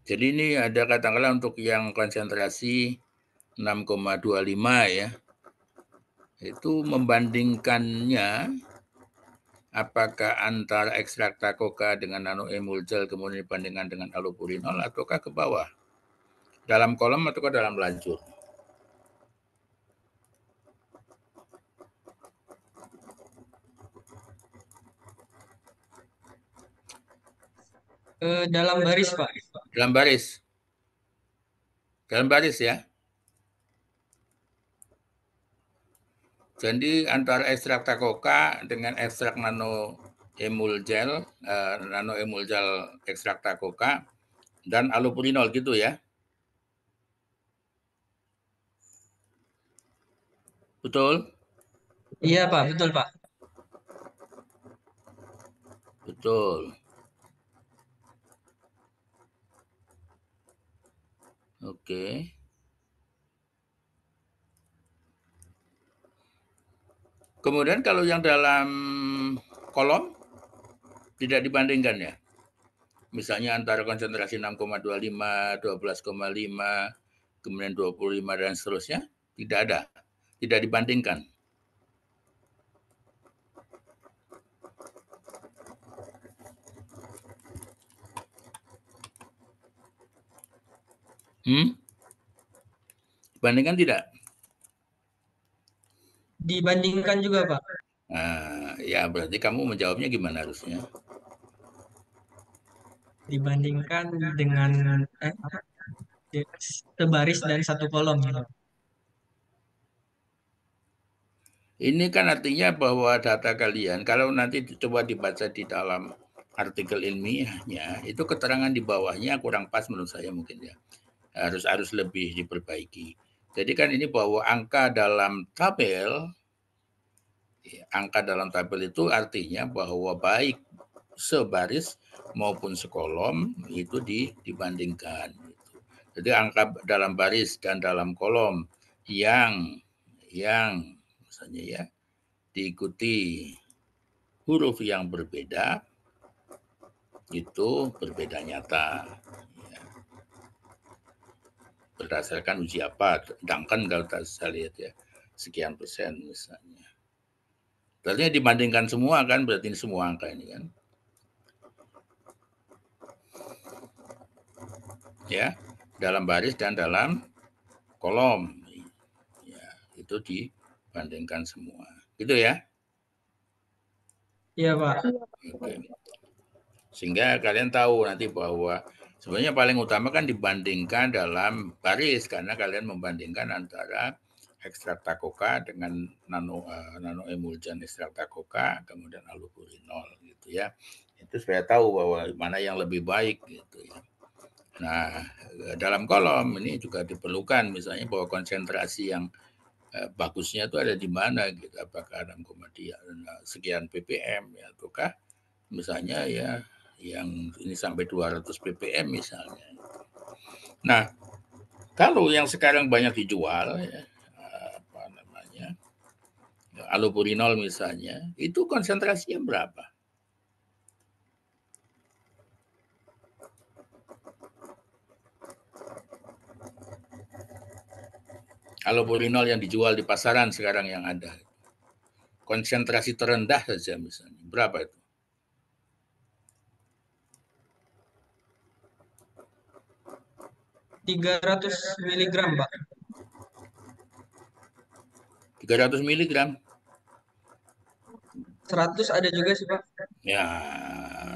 Jadi ini ada katakanlah untuk yang konsentrasi 6,25 ya, itu membandingkannya apakah antara ekstrak takoka dengan nano emulgel kemudian dibandingkan dengan allopurinol ataukah ke bawah? Dalam kolom ataukah dalam lajur? Dalam baris, Pak. Dalam baris. Dalam baris ya. Jadi antara ekstrak takoka dengan ekstrak nano emulgel ekstrak takoka dan allopurinol gitu ya. Betul? Iya, Pak, betul, Pak. Betul. Oke. Kemudian kalau yang dalam kolom tidak dibandingkan ya. Misalnya antara konsentrasi 6,25, 12,5, kemudian 25 dan seterusnya, tidak ada. Tidak dibandingkan. Dibandingkan tidak? Dibandingkan juga, Pak. Nah, ya berarti kamu menjawabnya gimana harusnya? Dibandingkan dengan sebaris dan satu kolom gitu. Ini kan artinya bahwa data kalian, kalau nanti coba dibaca di dalam artikel ilmiahnya, itu keterangan di bawahnya kurang pas menurut saya mungkin ya. Harus lebih diperbaiki. Jadi kan ini bahwa angka dalam tabel itu artinya bahwa baik sebaris maupun sekolom itu dibandingkan. Jadi angka dalam baris dan dalam kolom yang misalnya ya diikuti huruf yang berbeda itu berbeda nyata. Ya. Berdasarkan uji apa, sedangkan kalau saya lihat ya sekian persen misalnya. Berarti dibandingkan semua kan, berarti ini semua angka ini kan. Ya, dalam baris dan dalam kolom. Ya, itu dibandingkan semua. Gitu ya? Iya, Pak. Oke. Sehingga kalian tahu nanti bahwa sebenarnya paling utama kan dibandingkan dalam baris, karena kalian membandingkan antara ekstrak takoka dengan nano emulgen ekstrak takoka kemudian allopurinol gitu ya. Itu supaya tahu bahwa mana yang lebih baik gitu ya. Nah, dalam kolom ini juga diperlukan misalnya bahwa konsentrasi yang bagusnya itu ada di mana gitu, apakah 6, sekian ppm ya, ataukah misalnya ya yang ini sampai 200 ppm misalnya. Nah, kalau yang sekarang banyak dijual ya, allopurinol misalnya, itu konsentrasinya berapa? Allopurinol yang dijual di pasaran sekarang yang ada. Konsentrasi terendah saja misalnya. Berapa itu? .300 miligram, Pak. 300 miligram. 100 ada juga sih, Pak. Ya,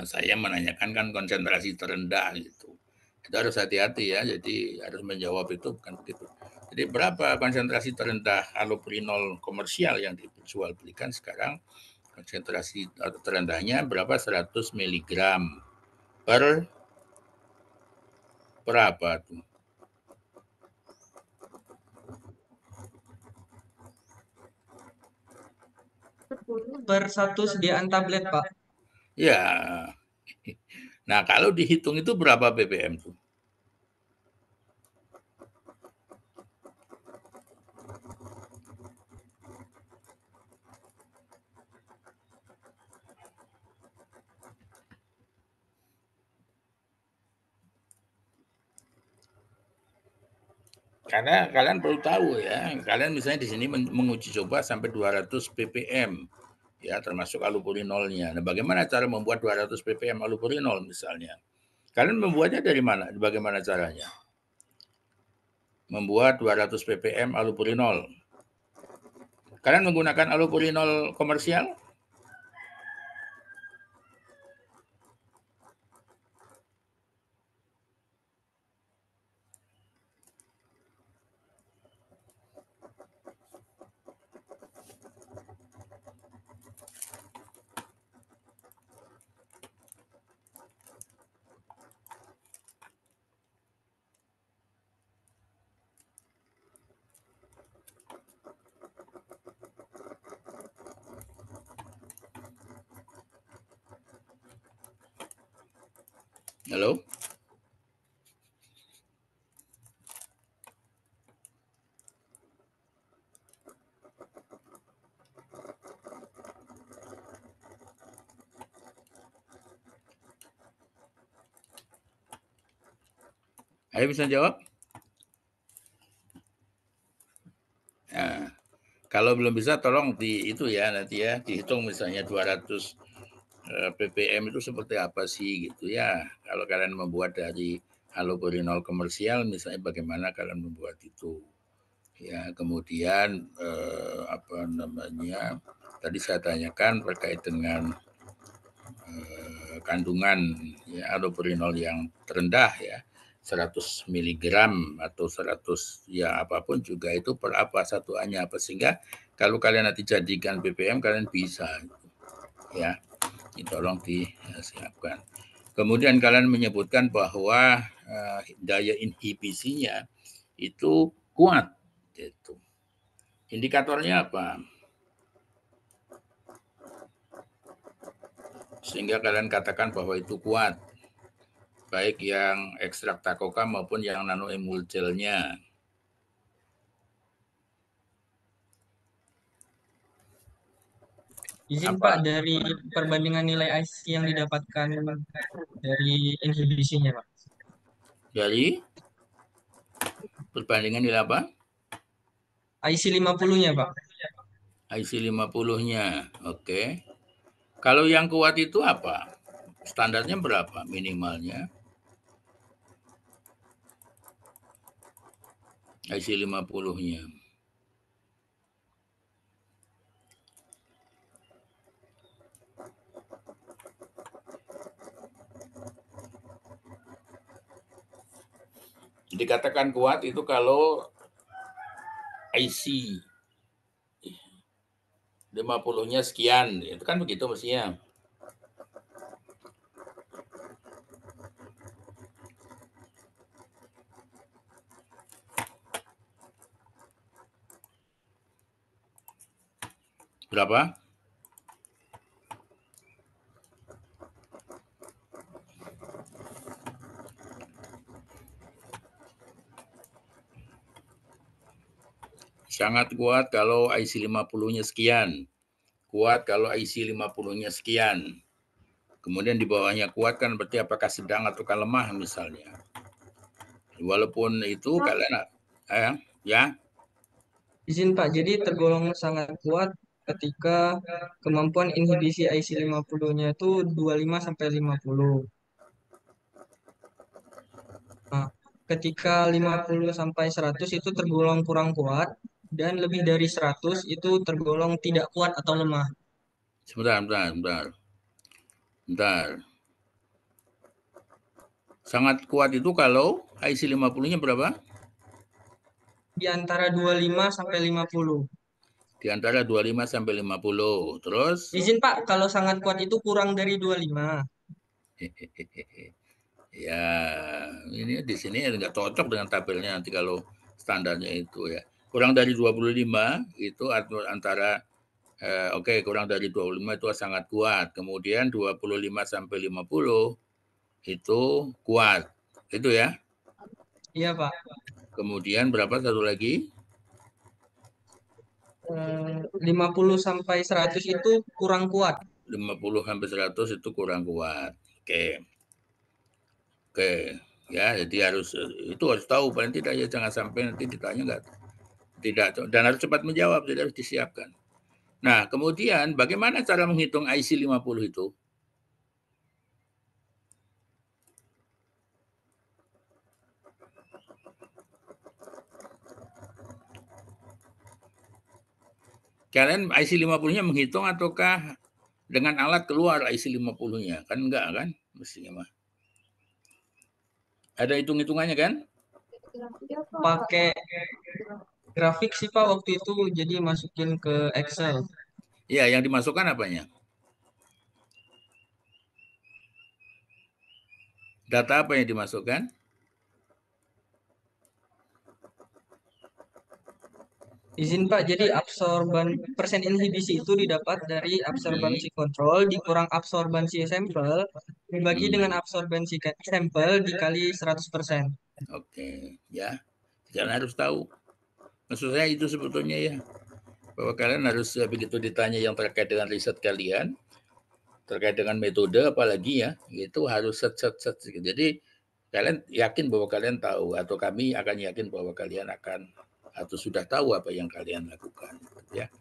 saya menanyakan kan konsentrasi terendah gitu. Itu harus hati-hati ya, jadi harus menjawab itu bukan begitu. Jadi berapa konsentrasi terendah allopurinol komersial yang dijual-belikan sekarang? Konsentrasi terendahnya berapa? 100 miligram per berapa tuh? Per 1 sediaan tablet, Pak. Ya. Nah, kalau dihitung itu berapa ppm tuh? Karena kalian perlu tahu ya, kalian misalnya di sini menguji coba sampai 200 ppm, ya termasuk allopurinolnya. Nah, bagaimana cara membuat 200 ppm allopurinol misalnya? Kalian membuatnya dari mana? Bagaimana caranya? Membuat 200 ppm allopurinol. Kalian menggunakan allopurinol komersial? Halo? Ayo bisa jawab? Nah, kalau belum bisa tolong itu ya nanti ya dihitung misalnya 200 ppm itu seperti apa sih gitu ya. Kalau kalian membuat dari allopurinol komersial misalnya bagaimana kalian membuat itu. Ya, kemudian apa namanya? Tadi saya tanyakan terkait dengan kandungan ya, allopurinol yang terendah ya. 100 miligram atau 100 ya apapun juga itu per apa satuannya apa sehingga kalau kalian nanti jadikan ppm kalian bisa ya tolong disiapkan. Kemudian kalian menyebutkan bahwa daya inhibisinya itu kuat itu. Indikatornya apa? Sehingga kalian katakan bahwa itu kuat. Baik yang ekstrak takoka maupun yang nanoemulgelnya. Izin Apa? Pak, dari perbandingan nilai IC yang didapatkan dari inhibisinya, Pak. Dari perbandingan nilai apa? IC 50-nya, Pak. IC 50-nya. Oke. Kalau yang kuat itu apa? Standarnya berapa minimalnya? IC 50-nya. Dikatakan kuat itu kalau IC 50-nya sekian, itu kan begitu mestinya. Berapa? Sangat kuat kalau IC 50-nya sekian. Kuat kalau IC 50-nya sekian. Kemudian di bawahnya kuat kan berarti apakah sedang atau lemah misalnya. Walaupun itu kalian ya. Izin Pak, jadi tergolong sangat kuat ketika kemampuan inhibisi IC 50-nya itu 25 sampai 50. Nah, ketika 50 sampai 100 itu tergolong kurang kuat dan lebih dari 100 itu tergolong tidak kuat atau lemah. Sebentar. Sangat kuat itu kalau IC 50-nya berapa? Di antara 25 sampai 50. Di antara 25 sampai 50. Terus? Izin Pak, kalau sangat kuat itu kurang dari 25. Ya, ini di sini nggak cocok dengan tabelnya nanti kalau standarnya itu ya. Kurang dari 25 itu antara kurang dari 25 itu sangat kuat. Kemudian 25 sampai 50 itu kuat. Itu ya. Iya, Pak. Kemudian berapa satu lagi? 50 sampai 100 itu kurang kuat. 50 sampai 100 itu kurang kuat. Oke. Ya, jadi harus tahu paling tidak ya, jangan sampai nanti ditanya tidak, dan harus cepat menjawab, jadi harus disiapkan. Nah, kemudian bagaimana cara menghitung IC 50 itu? Kalian IC 50-nya menghitung ataukah dengan alat keluar IC 50-nya? Kan enggak kan? Mestinya mah. Ada hitung-hitungannya kan? Pakai grafik sih Pak waktu itu, jadi masukin ke Excel. Iya, yang dimasukkan apanya? Data apa yang dimasukkan? Izin Pak, jadi persen inhibisi itu didapat dari absorbansi kontrol dikurang absorbansi sampel dibagi dengan absorbansi sampel dikali 100%. Oke, ya. Kalian harus tahu. Maksud saya itu sebetulnya ya, bahwa kalian harus begitu ditanya yang terkait dengan riset kalian, terkait dengan metode apalagi ya, itu harus set. Jadi kalian yakin bahwa kalian tahu, atau kami akan yakin bahwa kalian akan atau sudah tahu apa yang kalian lakukan, ya.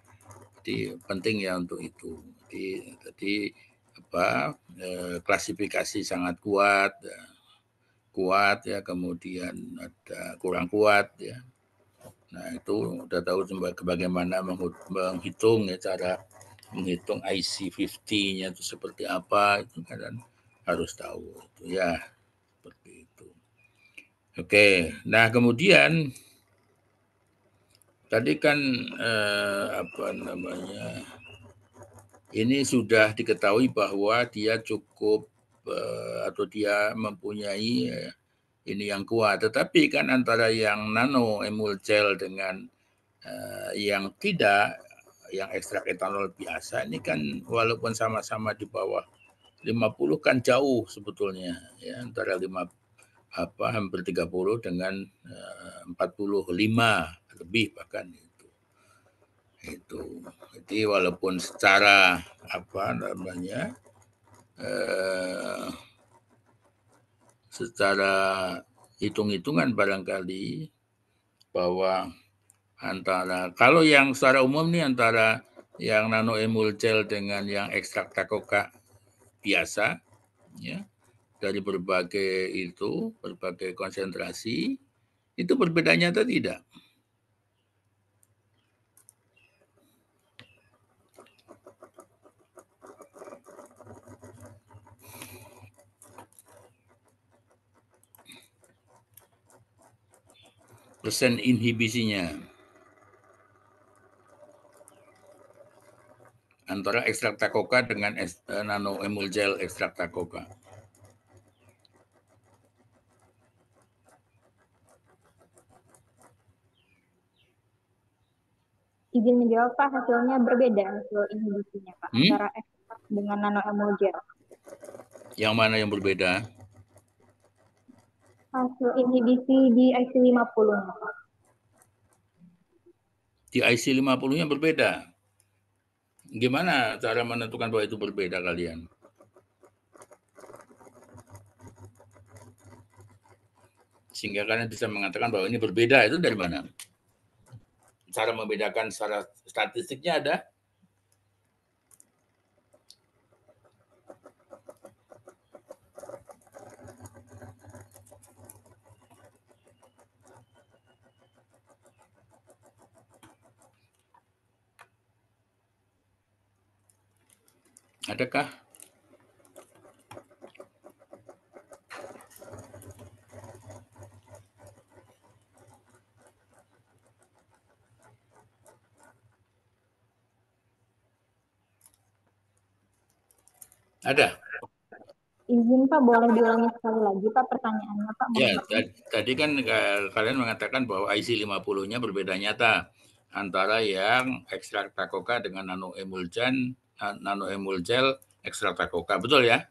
Jadi penting ya untuk itu. Jadi klasifikasi sangat kuat ya, kemudian ada kurang kuat ya. Nah, itu udah tahu bagaimana menghitung ya, cara menghitung IC50-nya itu seperti apa, itu kan harus tahu itu ya, seperti itu. Oke, nah kemudian tadi kan ini sudah diketahui bahwa dia cukup atau dia mempunyai ini yang kuat, tetapi kan antara yang nano emul gel dengan yang tidak, yang ekstrak etanol biasa ini kan walaupun sama-sama di bawah 50 kan jauh sebetulnya ya, antara hampir 30 dengan 45 lebih bahkan itu. Jadi walaupun secara secara hitung-hitungan barangkali bahwa antara, kalau yang secara umum nih antara yang nano emul gel dengan yang ekstrak takoka biasa ya, dari berbagai konsentrasi itu berbeda nyata tidak? Persen inhibisinya antara ekstrak takoka dengan nano emul gel ekstrak takoka. Izin menjawab Pak, hasilnya berbeda hasil inhibisinya Pak antara ekstrak dengan nano emul gel. Yang mana yang berbeda? Hasil inhibisi di IC50 Pak. Di IC 50-nya berbeda. Gimana cara menentukan bahwa itu berbeda kalian? Sehingga kalian bisa mengatakan bahwa ini berbeda, itu dari mana? Cara membedakan secara statistiknya ada? Adakah? Ada. Izin Pak, boleh diulangi sekali lagi Pak pertanyaannya Pak? Ya, tadi kan kalian mengatakan bahwa IC 50-nya berbeda nyata antara yang ekstrak takoka dengan nanoemulgel ekstrak takoka. Betul ya?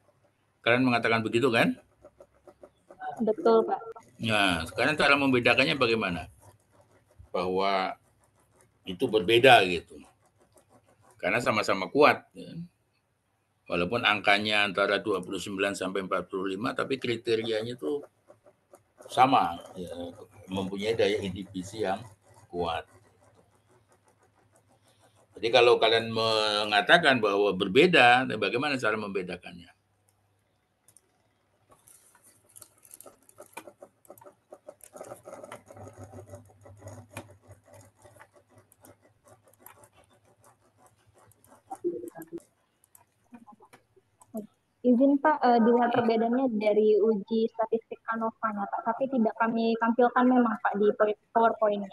Kalian mengatakan begitu kan? Betul Pak. Nah, sekarang cara membedakannya bagaimana? Bahwa itu berbeda gitu. Karena sama-sama kuat. Ya. Walaupun angkanya antara 29 sampai 45, tapi kriterianya itu sama. Ya, mempunyai daya inhibisi yang kuat. Jadi kalau kalian mengatakan bahwa berbeda, bagaimana cara membedakannya? Izin Pak, dilihat perbedaannya dari uji statistik ANOVA-nya Pak, tapi tidak kami tampilkan memang Pak di PowerPoint-nya.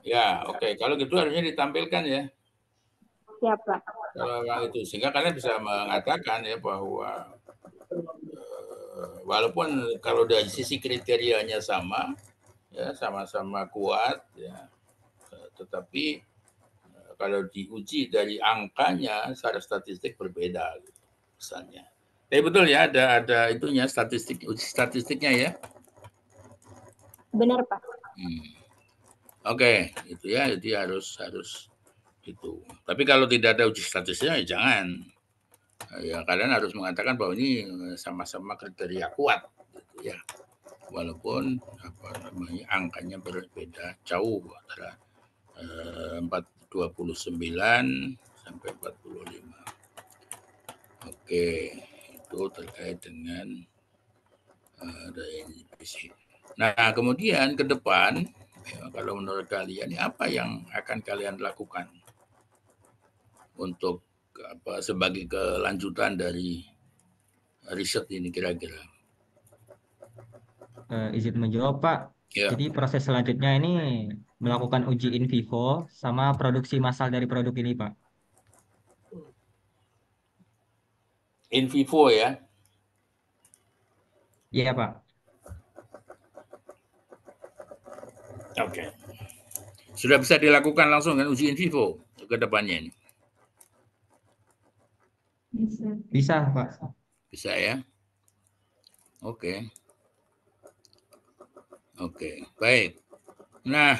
Ya, oke. Kalau gitu harusnya ditampilkan ya. Siap Pak. Kalau itu, sehingga kalian bisa mengatakan ya bahwa walaupun kalau dari sisi kriterianya sama, ya sama-sama kuat, ya, tetapi kalau diuji dari angkanya secara statistik berbeda gitu, misalnya. Tapi betul ya, ada itunya uji statistiknya ya. Benar Pak. Oke, itu ya, jadi harus itu. Tapi kalau tidak ada uji statistiknya ya jangan. Ya kalian harus mengatakan bahwa ini sama-sama kriteria kuat, gitu ya. Walaupun angkanya berbeda jauh antara 29 sampai 45. Oke, itu terkait dengan daya inhibisi. Nah, kemudian ke depan, ya, kalau menurut kalian, apa yang akan kalian lakukan untuk sebagai kelanjutan dari riset ini kira-kira? Izin menjawab Pak. Ya. Jadi proses selanjutnya ini melakukan uji in vivo sama produksi massal dari produk ini Pak. In vivo ya? Iya Pak. Oke. Sudah bisa dilakukan langsung kan uji in vivo ke depannya ini? Bisa Pak. Bisa ya? Oke. Oke, baik. Nah,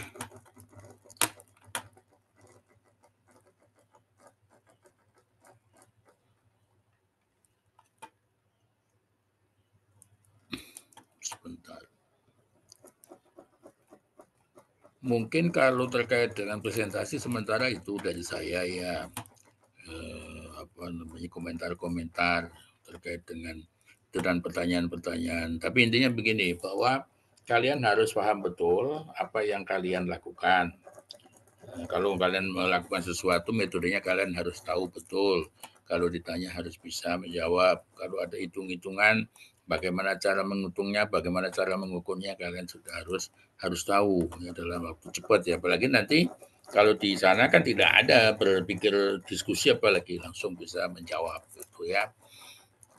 sebentar. Mungkin kalau terkait dengan presentasi sementara itu dari saya ya, komentar-komentar terkait dengan itu dan pertanyaan-pertanyaan. Tapi intinya begini, bahwa kalian harus paham betul apa yang kalian lakukan. Kalau kalian melakukan sesuatu, metodenya kalian harus tahu betul. Kalau ditanya harus bisa menjawab. Kalau ada hitung-hitungan, bagaimana cara menghitungnya, bagaimana cara mengukurnya, kalian sudah harus tahu ya, dalam waktu cepat ya. Apalagi nanti kalau di sana kan tidak ada berpikir diskusi, apalagi langsung bisa menjawab gitu ya.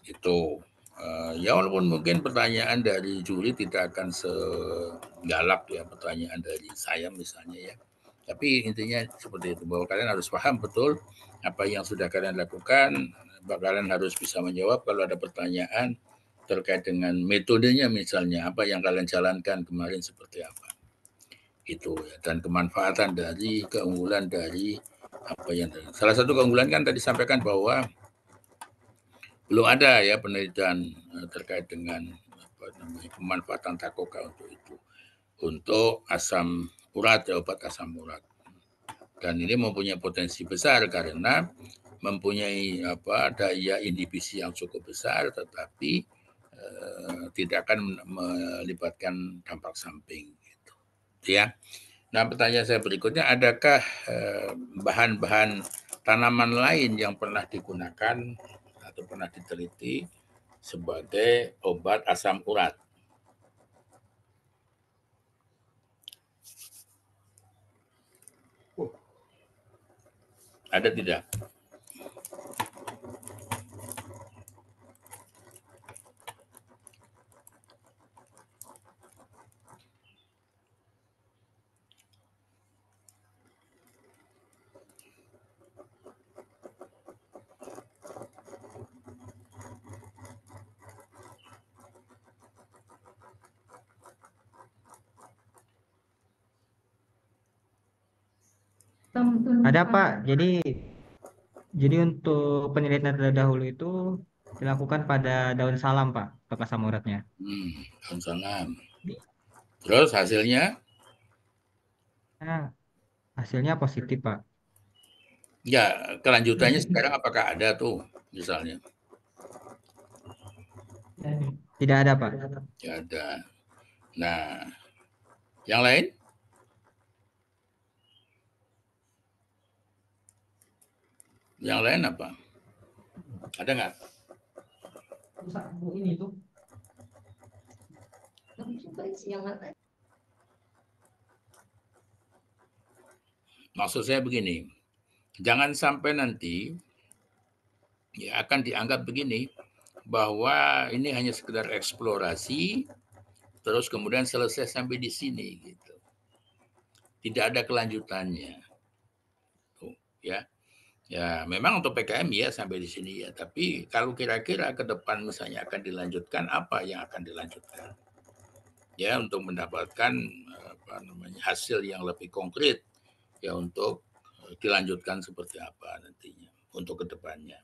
Itu ya walaupun mungkin pertanyaan dari juri tidak akan segalak ya pertanyaan dari saya misalnya ya. Tapi intinya seperti itu, bahwa kalian harus paham betul apa yang sudah kalian lakukan, kalian harus bisa menjawab kalau ada pertanyaan, terkait dengan metodenya misalnya, apa yang kalian jalankan kemarin seperti apa. Itu ya, dan kemanfaatan dari keunggulan dari apa yang salah satu keunggulan kan tadi sampaikan bahwa belum ada ya penelitian terkait dengan apa namanya pemanfaatan takoka untuk itu, untuk asam urat ya, obat asam urat. Dan ini mempunyai potensi besar karena mempunyai apa daya inhibisi yang cukup besar, tetapi tidak akan melibatkan dampak samping gitu. Ya. Nah, pertanyaan saya berikutnya, adakah bahan-bahan tanaman lain yang pernah digunakan atau pernah diteliti sebagai obat asam urat? Ada tidak? Ada Pak, jadi untuk penelitian terdahulu itu dilakukan pada daun salam Pak, untuk asam uratnya. Daun salam. Terus hasilnya? Nah, hasilnya positif Pak. Ya, kelanjutannya sekarang apakah ada tuh misalnya? Tidak ada Pak. Tidak ada. Nah, yang lain? Yang lain apa? Ada nggak? Ini tuh. Maksud saya begini, jangan sampai nanti ya akan dianggap begini, bahwa ini hanya sekedar eksplorasi, terus kemudian selesai sampai di sini gitu. Tidak ada kelanjutannya. Tuh, ya. Ya, memang untuk PKM ya sampai di sini ya, tapi kalau kira-kira ke depan misalnya akan dilanjutkan, apa yang akan dilanjutkan? Ya, untuk mendapatkan apa namanya hasil yang lebih konkret ya, untuk dilanjutkan seperti apa nantinya untuk ke depannya.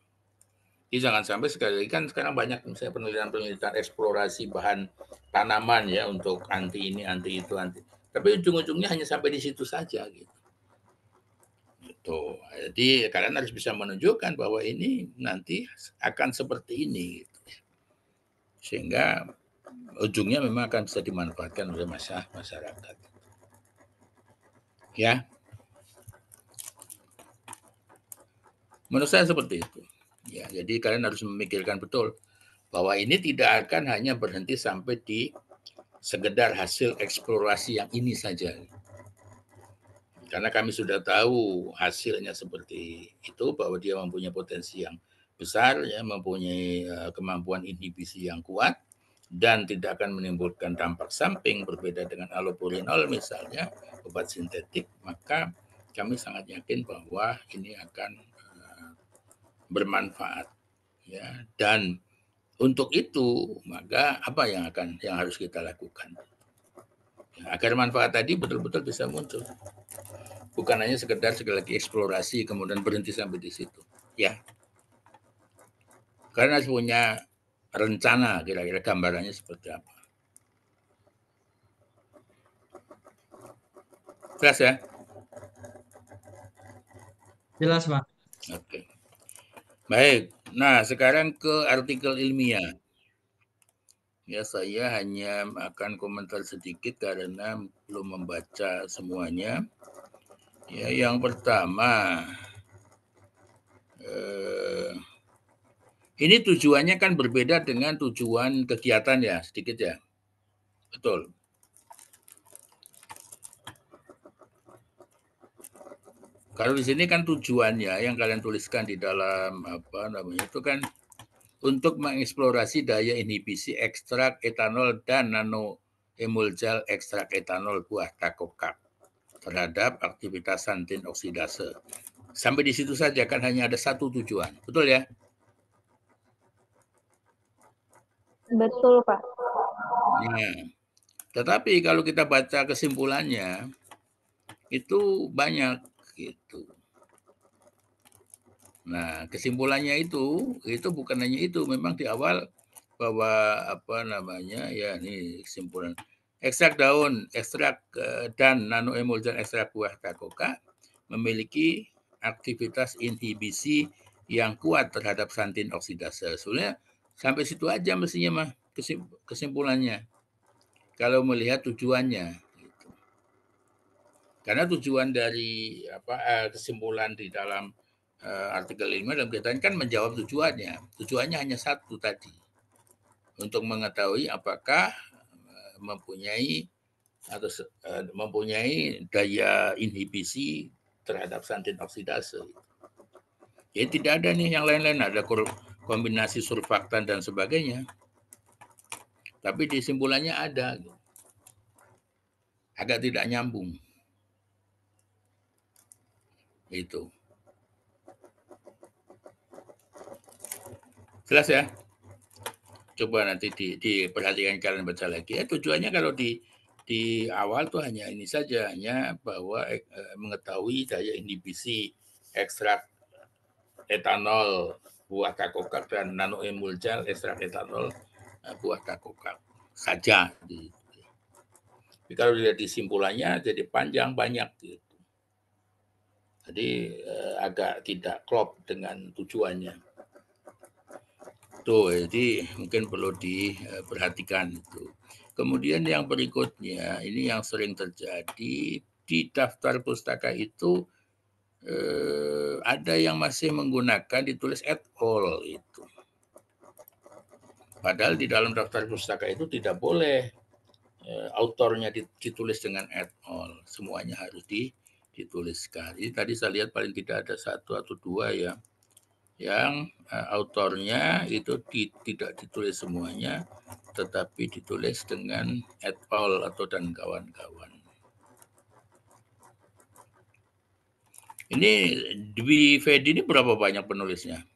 Jadi jangan sampai sekali lagi kan sekarang banyak misalnya penelitian-penelitian eksplorasi bahan tanaman ya untuk anti ini, anti itu, anti. Tapi ujung-ujungnya hanya sampai di situ saja gitu. Tuh, jadi kalian harus bisa menunjukkan bahwa ini nanti akan seperti ini, gitu. Sehingga ujungnya memang akan bisa dimanfaatkan oleh masyarakat. Ya, menurut saya seperti itu. Ya, jadi kalian harus memikirkan betul bahwa ini tidak akan hanya berhenti sampai di sekedar hasil eksplorasi yang ini saja. Karena kami sudah tahu hasilnya seperti itu, bahwa dia mempunyai potensi yang besar, ya, mempunyai kemampuan inhibisi yang kuat, dan tidak akan menimbulkan dampak samping berbeda dengan allopurinol misalnya, obat sintetik, maka kami sangat yakin bahwa ini akan bermanfaat. Ya, dan untuk itu, maka apa yang harus kita lakukan? Ya, agar manfaat tadi betul-betul bisa muncul. Bukan hanya sekedar sekali lagi eksplorasi kemudian berhenti sampai di situ, ya. Karena harus punya rencana kira-kira gambarannya seperti apa. Jelas ya? Jelas Pak. Oke. Baik. Nah, sekarang ke artikel ilmiah. Ya, saya hanya akan komentar sedikit karena belum membaca semuanya. Ya, yang pertama, ini tujuannya kan berbeda dengan tujuan kegiatan ya, sedikit ya. Betul. Kalau di sini kan tujuannya yang kalian tuliskan di dalam apa namanya itu kan untuk mengeksplorasi daya inhibisi ekstrak etanol dan nanoemulgel ekstrak etanol buah takokak terhadap aktivitas santin oksidase. Sampai di situ saja kan, hanya ada satu tujuan. Betul ya? Betul, Pak. Nah, tetapi kalau kita baca kesimpulannya itu banyak gitu. Nah, kesimpulannya itu bukan hanya itu, memang di awal bahwa apa namanya ya ini kesimpulan ekstrak daun, ekstrak dan nanoemulsion ekstrak buah kakoka memiliki aktivitas inhibisi yang kuat terhadap santin oksidase. Sebenarnya sampai situ aja mestinya mah kesimpulannya. Kalau melihat tujuannya, gitu. Karena tujuan dari kesimpulan di dalam artikel 5 dalam kaitan kan menjawab tujuannya. Tujuannya hanya satu tadi, untuk mengetahui apakah mempunyai daya inhibisi terhadap santin oksidase. Jadi tidak ada nih yang lain-lain, ada kombinasi surfaktan dan sebagainya. Tapi di simpulannya ada. Agak tidak nyambung. Itu. Jelas ya? Coba nanti diperhatikan kalian baca lagi. Ya, tujuannya kalau di awal tuh hanya ini saja, hanya bahwa mengetahui daya inhibisi ekstrak etanol buah kakokak dan nanoemulsion ekstrak etanol buah kakokak saja. Tapi kalau dilihat di simpulannya jadi panjang banyak gitu. Jadi agak tidak klop dengan tujuannya. Tuh, jadi mungkin perlu diperhatikan itu. Kemudian yang berikutnya, ini yang sering terjadi di daftar pustaka itu ada yang masih menggunakan ditulis et al. Itu. Padahal di dalam daftar pustaka itu tidak boleh autornya ditulis dengan et al. Semuanya harus dituliskan. Jadi tadi saya lihat paling tidak ada satu atau dua ya, yang autornya itu tidak ditulis semuanya, tetapi ditulis dengan et al. Atau dan kawan-kawan. Ini Dwi Fedi ini berapa banyak penulisnya?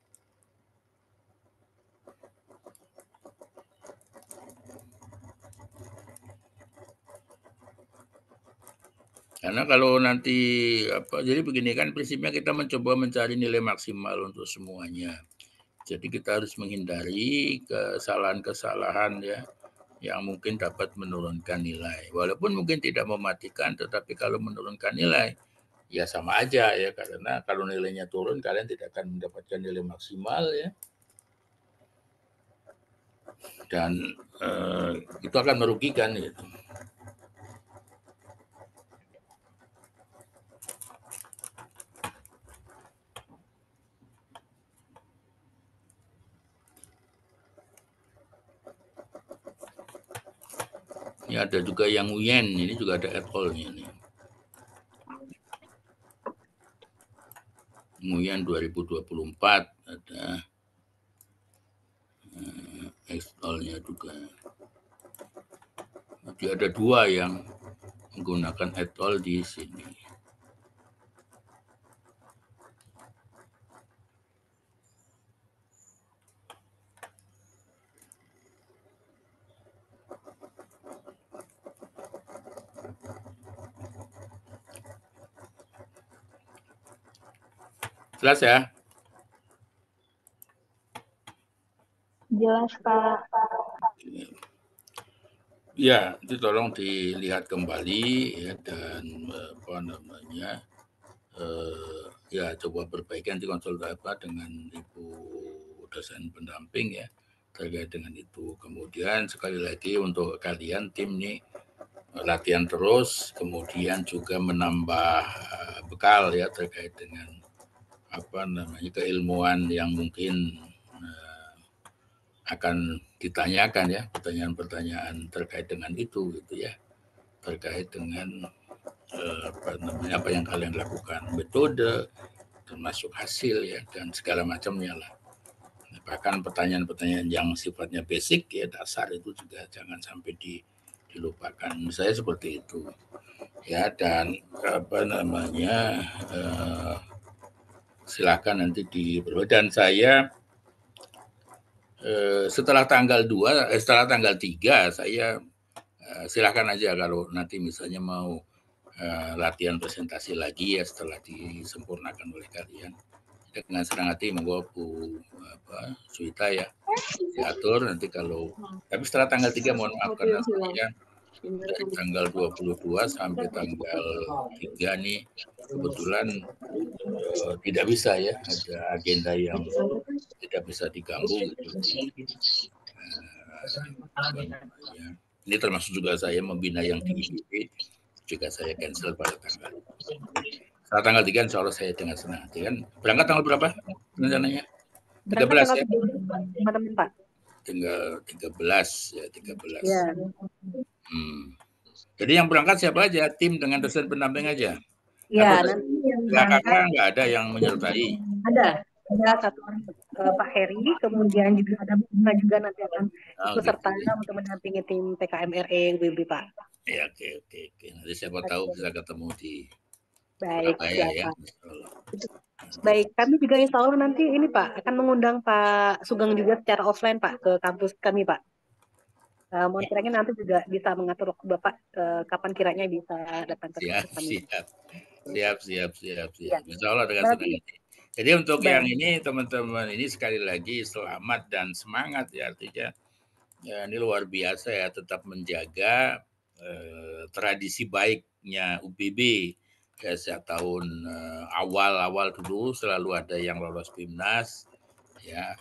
Karena kalau nanti jadi begini kan prinsipnya kita mencoba mencari nilai maksimal untuk semuanya. Jadi kita harus menghindari kesalahan-kesalahan ya yang mungkin dapat menurunkan nilai. Walaupun mungkin tidak mematikan, tetapi kalau menurunkan nilai ya sama aja ya, karena kalau nilainya turun kalian tidak akan mendapatkan nilai maksimal ya. Dan itu akan merugikan gitu. Ini ada juga yang Nguyen, ini juga ada et al-nya nih. Nguyen 2024 ada et al-nya juga. Jadi ada dua yang menggunakan et al di sini. Jelas ya? Jelas, Pak. Ya, itu tolong dilihat kembali ya, dan ya coba perbaikan di konsultasi dengan Ibu dosen pendamping ya terkait dengan itu. Kemudian sekali lagi untuk kalian tim nih latihan terus, kemudian juga menambah bekal ya terkait dengan keilmuan yang mungkin akan ditanyakan ya, pertanyaan-pertanyaan terkait dengan itu gitu ya, terkait dengan apa yang kalian lakukan, metode termasuk hasil ya, dan segala macamnya lah. Bahkan pertanyaan-pertanyaan yang sifatnya basic ya, dasar itu juga jangan sampai dilupakan. Saya seperti itu ya, dan silakan nanti diperoleh. Dan saya setelah tanggal 2, setelah tanggal 3 saya silakan aja kalau nanti misalnya mau latihan presentasi lagi ya setelah disempurnakan oleh kalian. Dengan senang hati monggo Bu Suita ya diatur nanti kalau, tapi setelah tanggal 3 mohon maaf karena saya dari tanggal 22 sampai tanggal 3 nih kebetulan tidak bisa ya, ada agenda yang tidak bisa diganggu gitu. Ini termasuk juga saya membina yang di IPB juga saya cancel pada tanggal. Setelah tanggal 3 insya Allah saya dengan senang hati kan. Berangkat tanggal berapa rencananya? 13 ya? Teman-teman Pak. Tinggal 13 ya, 13. Ya. Jadi yang berangkat siapa aja? Tim dengan dosen pendamping aja? Ya, nanti yang kakak nggak ada yang menyertai? Ada satu orang Pak Heri, kemudian juga ada Bunga juga nanti akan ikut serta untuk mendampingi tim PKMRE UBB Pak. Ya, oke. Nanti siapa tahu bisa ketemu di Baik, Surabaya ya. Baik, kami juga insya Allah nanti ini Pak akan mengundang Pak Sugeng juga secara offline Pak ke kampus kami Pak. Mohon kiranya nanti juga bisa mengatur waktu Bapak kapan kiranya bisa datang ke kampus kami. Siap. Insya Allah dengan senang hati. Jadi untuk yang ini teman-teman ini sekali lagi selamat dan semangat ya, artinya ya, ini luar biasa ya, tetap menjaga tradisi baiknya UBB ya, sejak tahun awal dulu selalu ada yang lolos PIMNAS ya,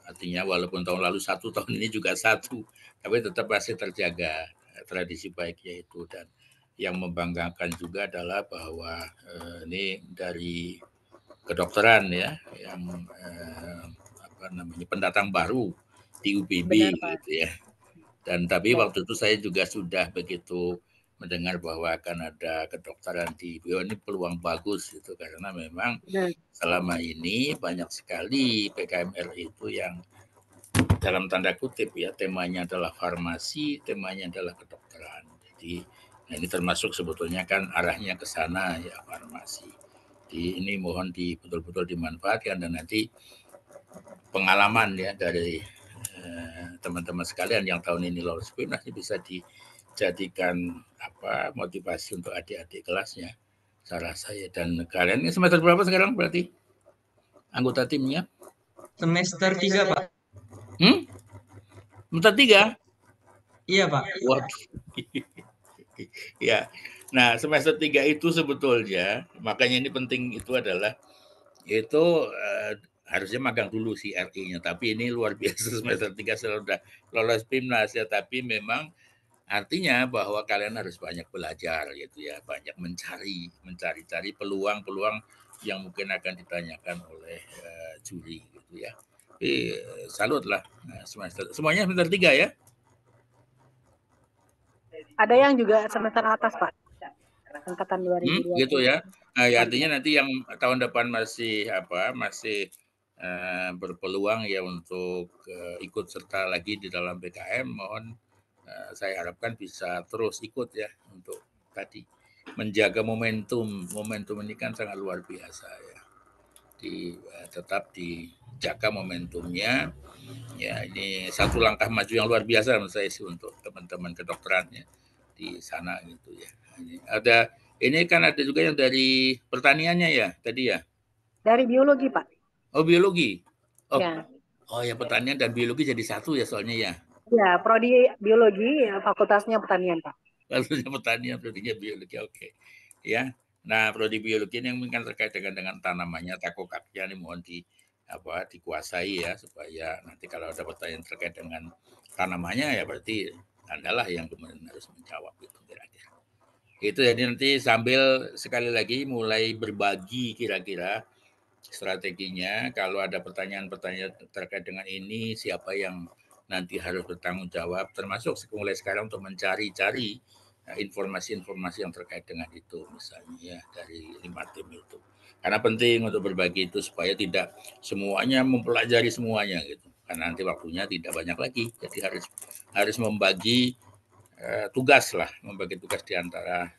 artinya walaupun tahun lalu 1, tahun ini juga 1, tapi tetap masih terjaga tradisi baiknya itu. Dan yang membanggakan juga adalah bahwa ini dari kedokteran ya, yang pendatang baru di UBB gitu ya. Dan tapi waktu itu saya juga sudah begitu mendengar bahwa akan ada kedokteran di BIO, ini peluang bagus gitu, karena memang selama ini banyak sekali PKMRI itu yang dalam tanda kutip ya temanya adalah farmasi, temanya adalah kedokteran. Jadi nah ini termasuk sebetulnya kan arahnya ke sana ya, farmasi. Jadi ini mohon betul-betul dimanfaatkan, dan nanti pengalaman ya dari teman-teman sekalian yang tahun ini lolos PIMNAS bisa dijadikan motivasi untuk adik-adik kelasnya, cara saya. Dan kalian ini semester berapa sekarang berarti anggota timnya? Semester 3 Pak. Semester 3? Iya Pak. Waduh. Ya, nah semester 3 itu sebetulnya, makanya ini penting itu adalah itu harusnya magang dulu si RI-nya, tapi ini luar biasa semester 3 sudah lolos PIMNAS ya, tapi memang artinya bahwa kalian harus banyak belajar gitu ya, banyak mencari peluang-peluang yang mungkin akan ditanyakan oleh juri gitu ya. Jadi salut lah semuanya semester 3 ya. Ada yang juga semester atas Pak, angkatan 2020. Gitu ya. Nah, ya artinya nanti yang tahun depan masih berpeluang ya untuk ikut serta lagi di dalam PKM, mohon saya harapkan bisa terus ikut ya, untuk tadi menjaga momentum ini kan sangat luar biasa ya. Tetap dijaga momentumnya ya, ini satu langkah maju yang luar biasa menurut saya sih untuk teman-teman kedokterannya di sana gitu ya. Ini kan ada juga yang dari pertaniannya ya tadi ya? Dari biologi Pak. Oh biologi. Ya. Oh ya, pertanian dan biologi jadi satu ya soalnya ya. Ya, prodi biologi ya, fakultasnya pertanian Pak. Fakultasnya pertanian, prodinya biologi, oke. Ya. Nah, prodi biologi ini yang mungkin terkait dengan tanamannya, takokaknya ini mohon dikuasai ya, supaya nanti kalau ada pertanyaan terkait dengan tanamannya ya berarti Andalah yang kemudian harus menjawab itu kira-kira. Itu jadi nanti sambil sekali lagi mulai berbagi kira-kira strateginya, kalau ada pertanyaan-pertanyaan terkait dengan ini, siapa yang nanti harus bertanggung jawab, termasuk mulai sekarang untuk mencari-cari informasi-informasi yang terkait dengan itu, misalnya ya, dari 5 tim itu. Karena penting untuk berbagi itu supaya tidak semuanya mempelajari semuanya gitu. Karena nanti waktunya tidak banyak lagi, jadi harus membagi tugas lah, membagi tugas di antara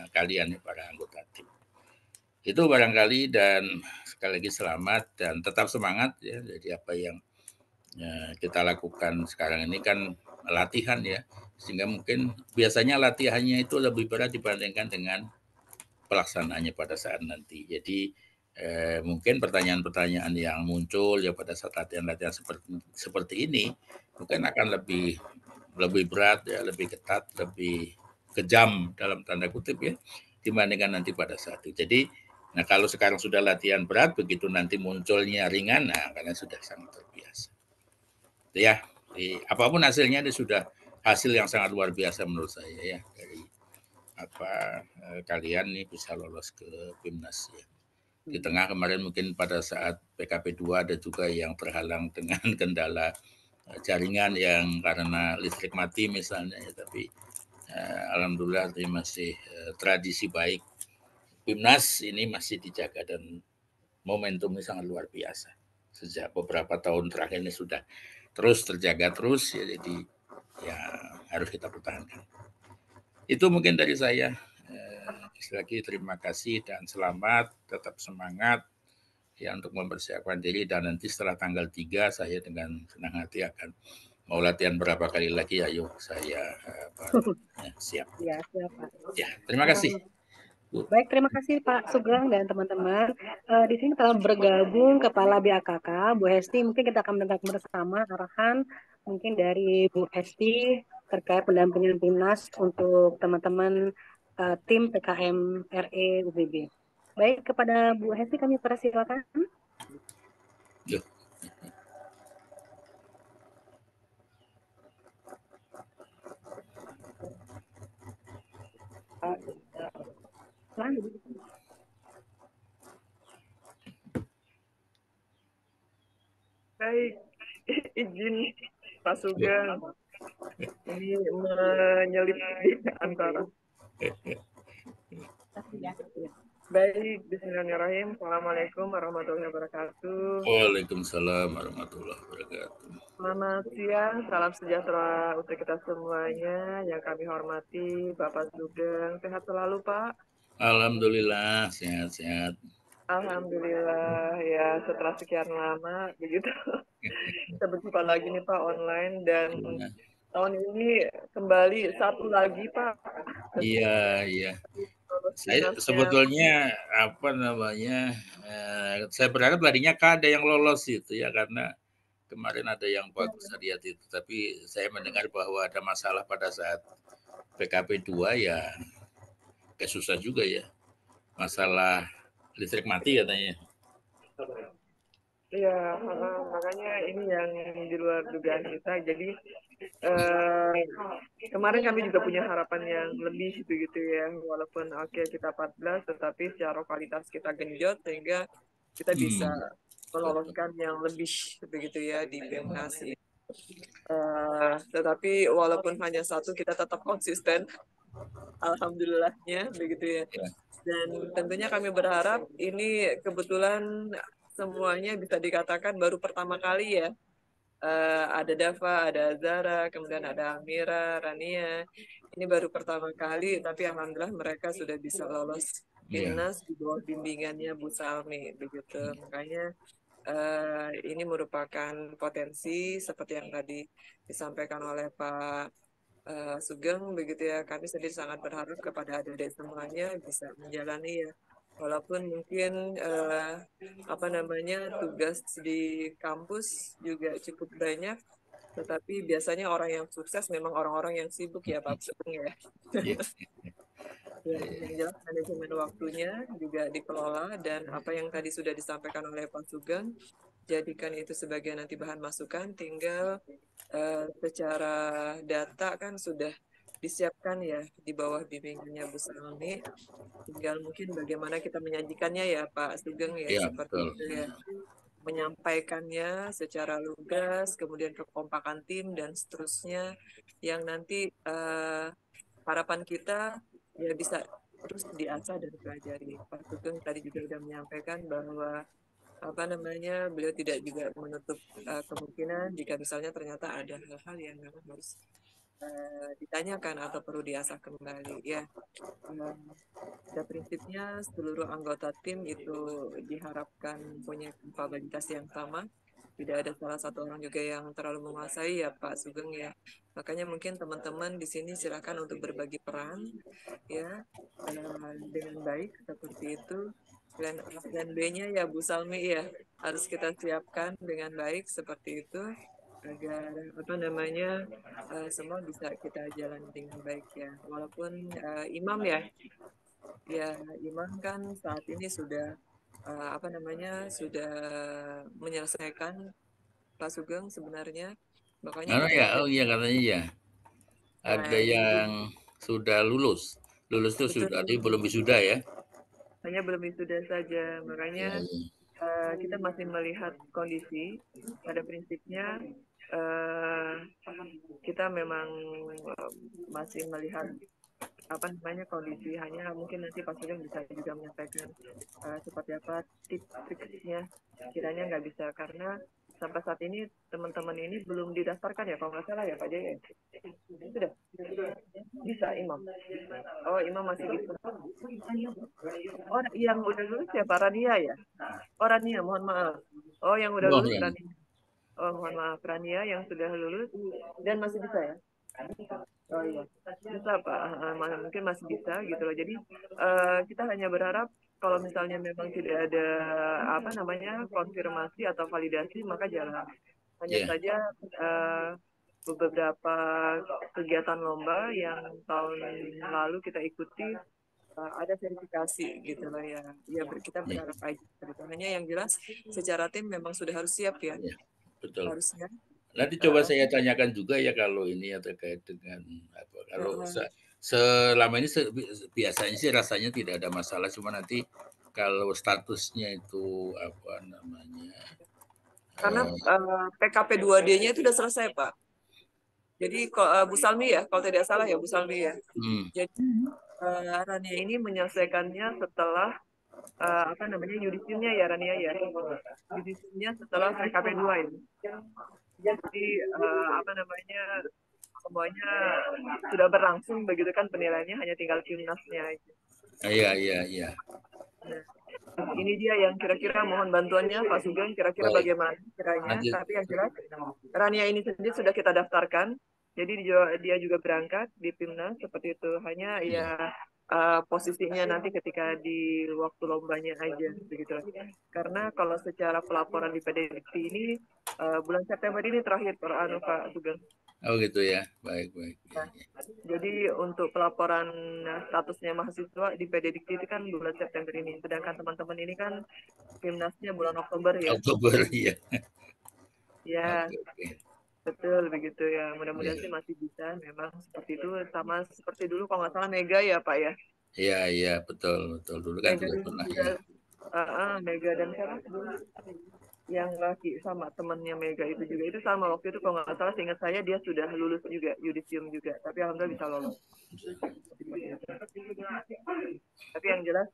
kalian para anggota tim. Itu barangkali, dan sekali lagi selamat dan tetap semangat ya. Jadi apa yang kita lakukan sekarang ini kan latihan ya, sehingga mungkin biasanya latihannya itu lebih berat dibandingkan dengan pelaksanaannya pada saat nanti. Jadi mungkin pertanyaan-pertanyaan yang muncul ya pada saat latihan-latihan seperti ini mungkin akan lebih berat ya, lebih ketat, lebih kejam dalam tanda kutip ya dibandingkan nanti pada saat itu. Jadi nah kalau sekarang sudah latihan berat, begitu nanti munculnya ringan, nah kalian sudah sangat terbiasa. Ya, apapun hasilnya ini sudah hasil yang sangat luar biasa menurut saya ya, dari kalian nih bisa lolos ke PIMNAS ya. Di tengah kemarin mungkin pada saat PKP 2 ada juga yang terhalang dengan kendala jaringan yang karena listrik mati misalnya ya, tapi alhamdulillah ini masih tradisi baik PIMNAS ini masih dijaga dan momentumnya sangat luar biasa. Sejak beberapa tahun terakhir ini sudah terus terjaga terus ya, jadi ya harus kita pertahankan. Itu mungkin dari saya. Sekali lagi terima kasih dan selamat, tetap semangat ya untuk mempersiapkan diri, dan nanti setelah tanggal 3 saya dengan senang hati akan mau latihan berapa kali lagi, ayo saya siap. Ya, siap Pak. Ya, terima kasih. Baik, terima kasih Pak Sugeng dan teman-teman. Di sini telah bergabung Kepala BAKK, Bu Hesti. Mungkin kita akan mendengar bersama arahan mungkin dari Bu Hesti terkait pendampingan PIMNAS untuk teman-teman tim PKM RE UBB. Baik, kepada Bu Hesti kami persilakan. Ya. Baik, izin Pak Sugeng ini menyelip di antara. Baik, bismillahirrahmanirrahim. Assalamualaikum warahmatullahi wabarakatuh. Waalaikumsalam warahmatullahi wabarakatuh. Selamat siang, salam sejahtera untuk kita semuanya. Yang kami hormati Bapak Sugeng, sehat selalu Pak? Alhamdulillah, sehat-sehat. Alhamdulillah, ya setelah sekian lama begitu kita berjumpa lagi nih Pak online, dan tahun ini kembali satu lagi Pak. Iya. Saya sebetulnya saya berharap tadinya ada yang lolos itu ya, karena kemarin ada yang bagus lihat itu, tapi saya mendengar bahwa ada masalah pada saat PKP 2 ya, kayak susah juga ya, masalah listrik mati katanya. Iya, makanya ini yang di luar dugaan kita. Jadi kemarin kami juga punya harapan yang lebih begitu ya, walaupun kita 14, tetapi secara kualitas kita genjot sehingga kita bisa meloloskan yang lebih begitu ya di PIMNAS. Tetapi walaupun hanya satu, kita tetap konsisten, alhamdulillahnya begitu ya. Dan tentunya kami berharap ini kebetulan semuanya bisa dikatakan baru pertama kali ya. Ada Dava, ada Zara, kemudian ada Amira, Rania. Ini baru pertama kali, tapi alhamdulillah mereka sudah bisa lolos PIMNAS di bawah bimbingannya Bu Salmi begitu. Makanya ini merupakan potensi seperti yang tadi disampaikan oleh Pak Sugeng begitu ya. Kami sendiri sangat berharap kepada adik-adik semuanya bisa menjalani ya, walaupun mungkin tugas di kampus juga cukup banyak, tetapi biasanya orang yang sukses memang orang-orang yang sibuk ya Pak Sugeng ya. Yang jelas manajemen waktunya juga dikelola, dan apa yang tadi sudah disampaikan oleh Pak Sugeng, jadikan itu sebagai nanti bahan masukan. Tinggal secara data kan sudah disiapkan ya di bawah bimbingannya Bu Salmi. Tinggal mungkin bagaimana kita menyajikannya ya Pak Sugeng ya, seperti itu ya, menyampaikannya secara lugas, kemudian kekompakan tim dan seterusnya, yang nanti harapan kita ya bisa terus diasah dan dipelajari. Pak Sugeng tadi juga sudah menyampaikan bahwa beliau tidak juga menutup kemungkinan jika misalnya ternyata ada hal-hal yang memang harus ditanyakan atau perlu diasah kembali ya. Pada prinsipnya seluruh anggota tim itu diharapkan punya kapabilitas yang sama, tidak ada salah satu orang juga yang terlalu menguasai ya Pak Sugeng ya. Makanya mungkin teman-teman di sini silakan untuk berbagi peran ya dengan baik seperti itu. Plan A dan B-nya ya Bu Salmi ya harus kita siapkan dengan baik seperti itu agar apa namanya semua bisa kita jalani dengan baik ya. Walaupun imam ya imam kan saat ini sudah apa namanya sudah menyelesaikan Pak Sugeng sebenarnya makanya Oh tidak ya, ada oh iya katanya ya. Ada jadi yang sudah lulus. Lulus itu betul sudah, tapi belum wisuda ya. hanya belum wisuda saja Iya, makanya iya. kita masih melihat kondisi pada prinsipnya eh, kita memang masih melihat apa namanya kondisi hanya mungkin nanti Pak Sugeng bisa juga menyampaikan seperti apa tips-triksnya kiranya nggak bisa karena sampai saat ini teman-teman ini belum didaftarkan ya kalau nggak salah ya Pak Jaya sudah bisa Imam Imam masih bisa yang udah lulus ya Pak Rania ya Rania mohon maaf yang udah Oh, lulus ya. Rania mohon maaf Rania yang sudah lulus dan masih bisa ya oh iya bisa Pak mungkin masih bisa gitu loh jadi kita hanya berharap kalau misalnya memang tidak ada apa namanya konfirmasi atau validasi maka jalan hanya Iya. saja beberapa kegiatan lomba yang tahun lalu kita ikuti ada verifikasi gitu loh ya kita Iya. berharap aja gitu. Hanya yang jelas secara tim memang sudah harus siap ya Iya, betul. harusnya Nanti coba saya tanyakan juga ya kalau ini ya terkait dengan apa. Kalau selama ini biasanya sih rasanya tidak ada masalah, cuma nanti kalau statusnya itu apa namanya? karena PKP 2D-nya itu sudah selesai Pak. Jadi Bu Salmi ya, kalau tidak salah ya Bu Salmi ya. Jadi Rania ini menyelesaikannya setelah apa namanya yudisiumnya ya Rania ya. Yudisiumnya setelah PKP 2 ini. Jadi apa namanya semuanya sudah berlangsung begitu kan penilaiannya hanya tinggal timnasnya aja. Iya. Nah, ini dia yang kira-kira mohon bantuannya Pak Sugeng kira-kira bagaimana kiranya. Tapi yang jelas Rania ini sendiri sudah kita daftarkan. Jadi dia juga berangkat di Timnas seperti itu. Hanya ya posisinya nanti ketika di waktu lombanya aja begitu. Karena kalau secara pelaporan di PD Dikti ini bulan September ini terakhir Pak Sugeng. Oh gitu ya, baik. Nah, jadi untuk pelaporan statusnya mahasiswa di PD Dikti itu kan bulan September ini, sedangkan teman-teman ini kan timnasnya bulan Oktober ya. Oktober iya. Ya, Okay. betul begitu ya. Mudah-mudahan sih masih bisa. Memang seperti itu sama seperti dulu kalau nggak salah Mega ya Pak ya. Iya betul dulu kan juga pernah ya. Mega dan siapa yang laki sama temannya Mega itu juga itu sama waktu itu kalau nggak salah seingat saya dia sudah lulus juga yudisium juga tapi alhamdulillah bisa lolos tapi yang jelas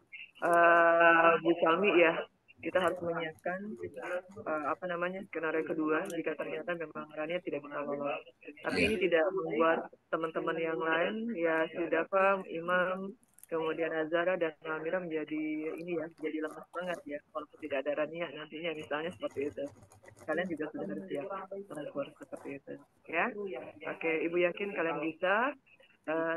Bu Salmi ya kita harus menyiapkan apa namanya skenario kedua jika ternyata memang Rania tidak bisa lolos tapi ini tidak membuat teman-teman yang lain ya Sidafa, Imam kemudian Azara dan Amira menjadi ini ya jadi lemah semangat ya walaupun tidak ada Rania nantinya misalnya seperti itu kalian juga sudah harus siap transport seperti itu ya oke Ibu yakin kalian bisa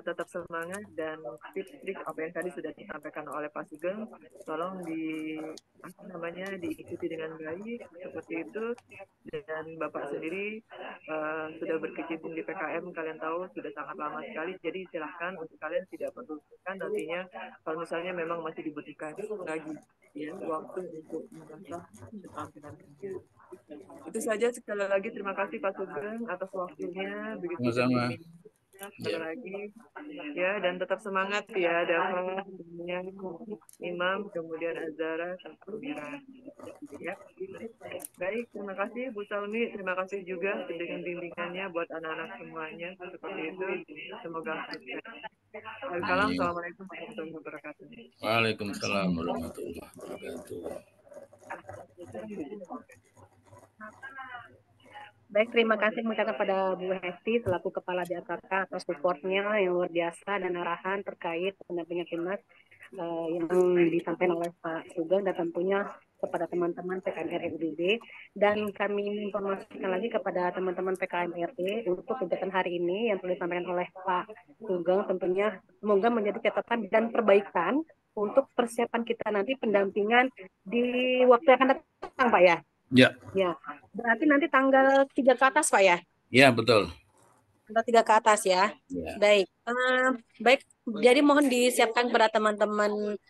tetap semangat dan tips-tips apa yang tadi sudah disampaikan oleh Pak Sugeng tolong diikuti dengan baik seperti itu dan Bapak sendiri sudah berkecimpung di PKM kalian tahu sudah sangat lama sekali jadi silahkan untuk kalian tidak perlu nantinya kalau misalnya memang masih dibutuhkan lagi ya waktu untuk mengasah keterampilan kerja itu saja sekali lagi terima kasih Pak Sugeng atas waktunya begitu sama-sama sekali lagi ya dan tetap semangat ya Dafa Imam kemudian Azara Amira ya baik terima kasih Bu Salmi terima kasih juga dengan bimbingannya buat anak-anak semuanya seperti itu semoga sukses. Assalamualaikum warahmatullahi wabarakatuh. Waalaikumsalam warahmatullahi wabarakatuh. Baik, terima kasih mengucapkan kepada Bu Hesti selaku Kepala DAKK atas supportnya yang luar biasa dan arahan terkait pendampingan timnas yang disampaikan oleh Pak Sugeng dan tentunya kepada teman-teman PKMR UDB, dan kami informasikan lagi kepada teman-teman PKMRT untuk kegiatan hari ini yang telah disampaikan oleh Pak Sugeng, tentunya semoga menjadi catatan dan perbaikan untuk persiapan kita nanti pendampingan di waktu yang akan datang, Pak ya. Ya. Ya, berarti nanti tanggal 3 ke atas, Pak ya. Ya, betul. Tanggal 3 ke atas ya. Ya. Baik. Baik, jadi mohon disiapkan kepada teman-teman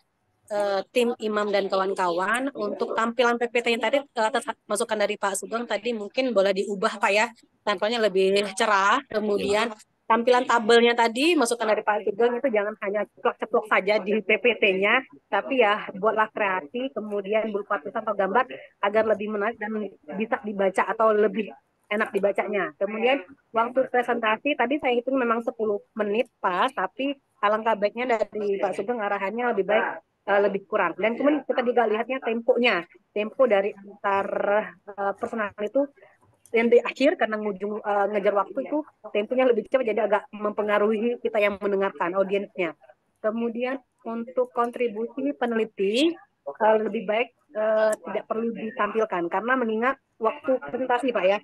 tim imam dan kawan-kawan untuk tampilan PPT-nya tadi, atas masukan dari Pak Sugeng tadi mungkin boleh diubah Pak ya, tampilnya lebih cerah. Kemudian tampilan tabelnya tadi masukan dari Pak Sugeng itu jangan hanya ceplok-ceplok saja di PPT-nya, tapi ya buatlah kreasi, kemudian berupa tulisan atau gambar agar lebih menarik dan bisa dibaca atau lebih enak dibacanya. Kemudian waktu presentasi tadi saya hitung memang 10 menit pas, tapi alangkah baiknya dari Pak Sugeng arahannya lebih baik lebih kurang. Dan kemudian kita juga lihatnya tempo dari antar personal itu yang di akhir karena ngejar waktu itu temponya lebih cepat, jadi agak mempengaruhi kita yang mendengarkan, audiensnya. Kemudian untuk kontribusi peneliti lebih baik tidak perlu ditampilkan karena mengingat waktu presentasi Pak ya.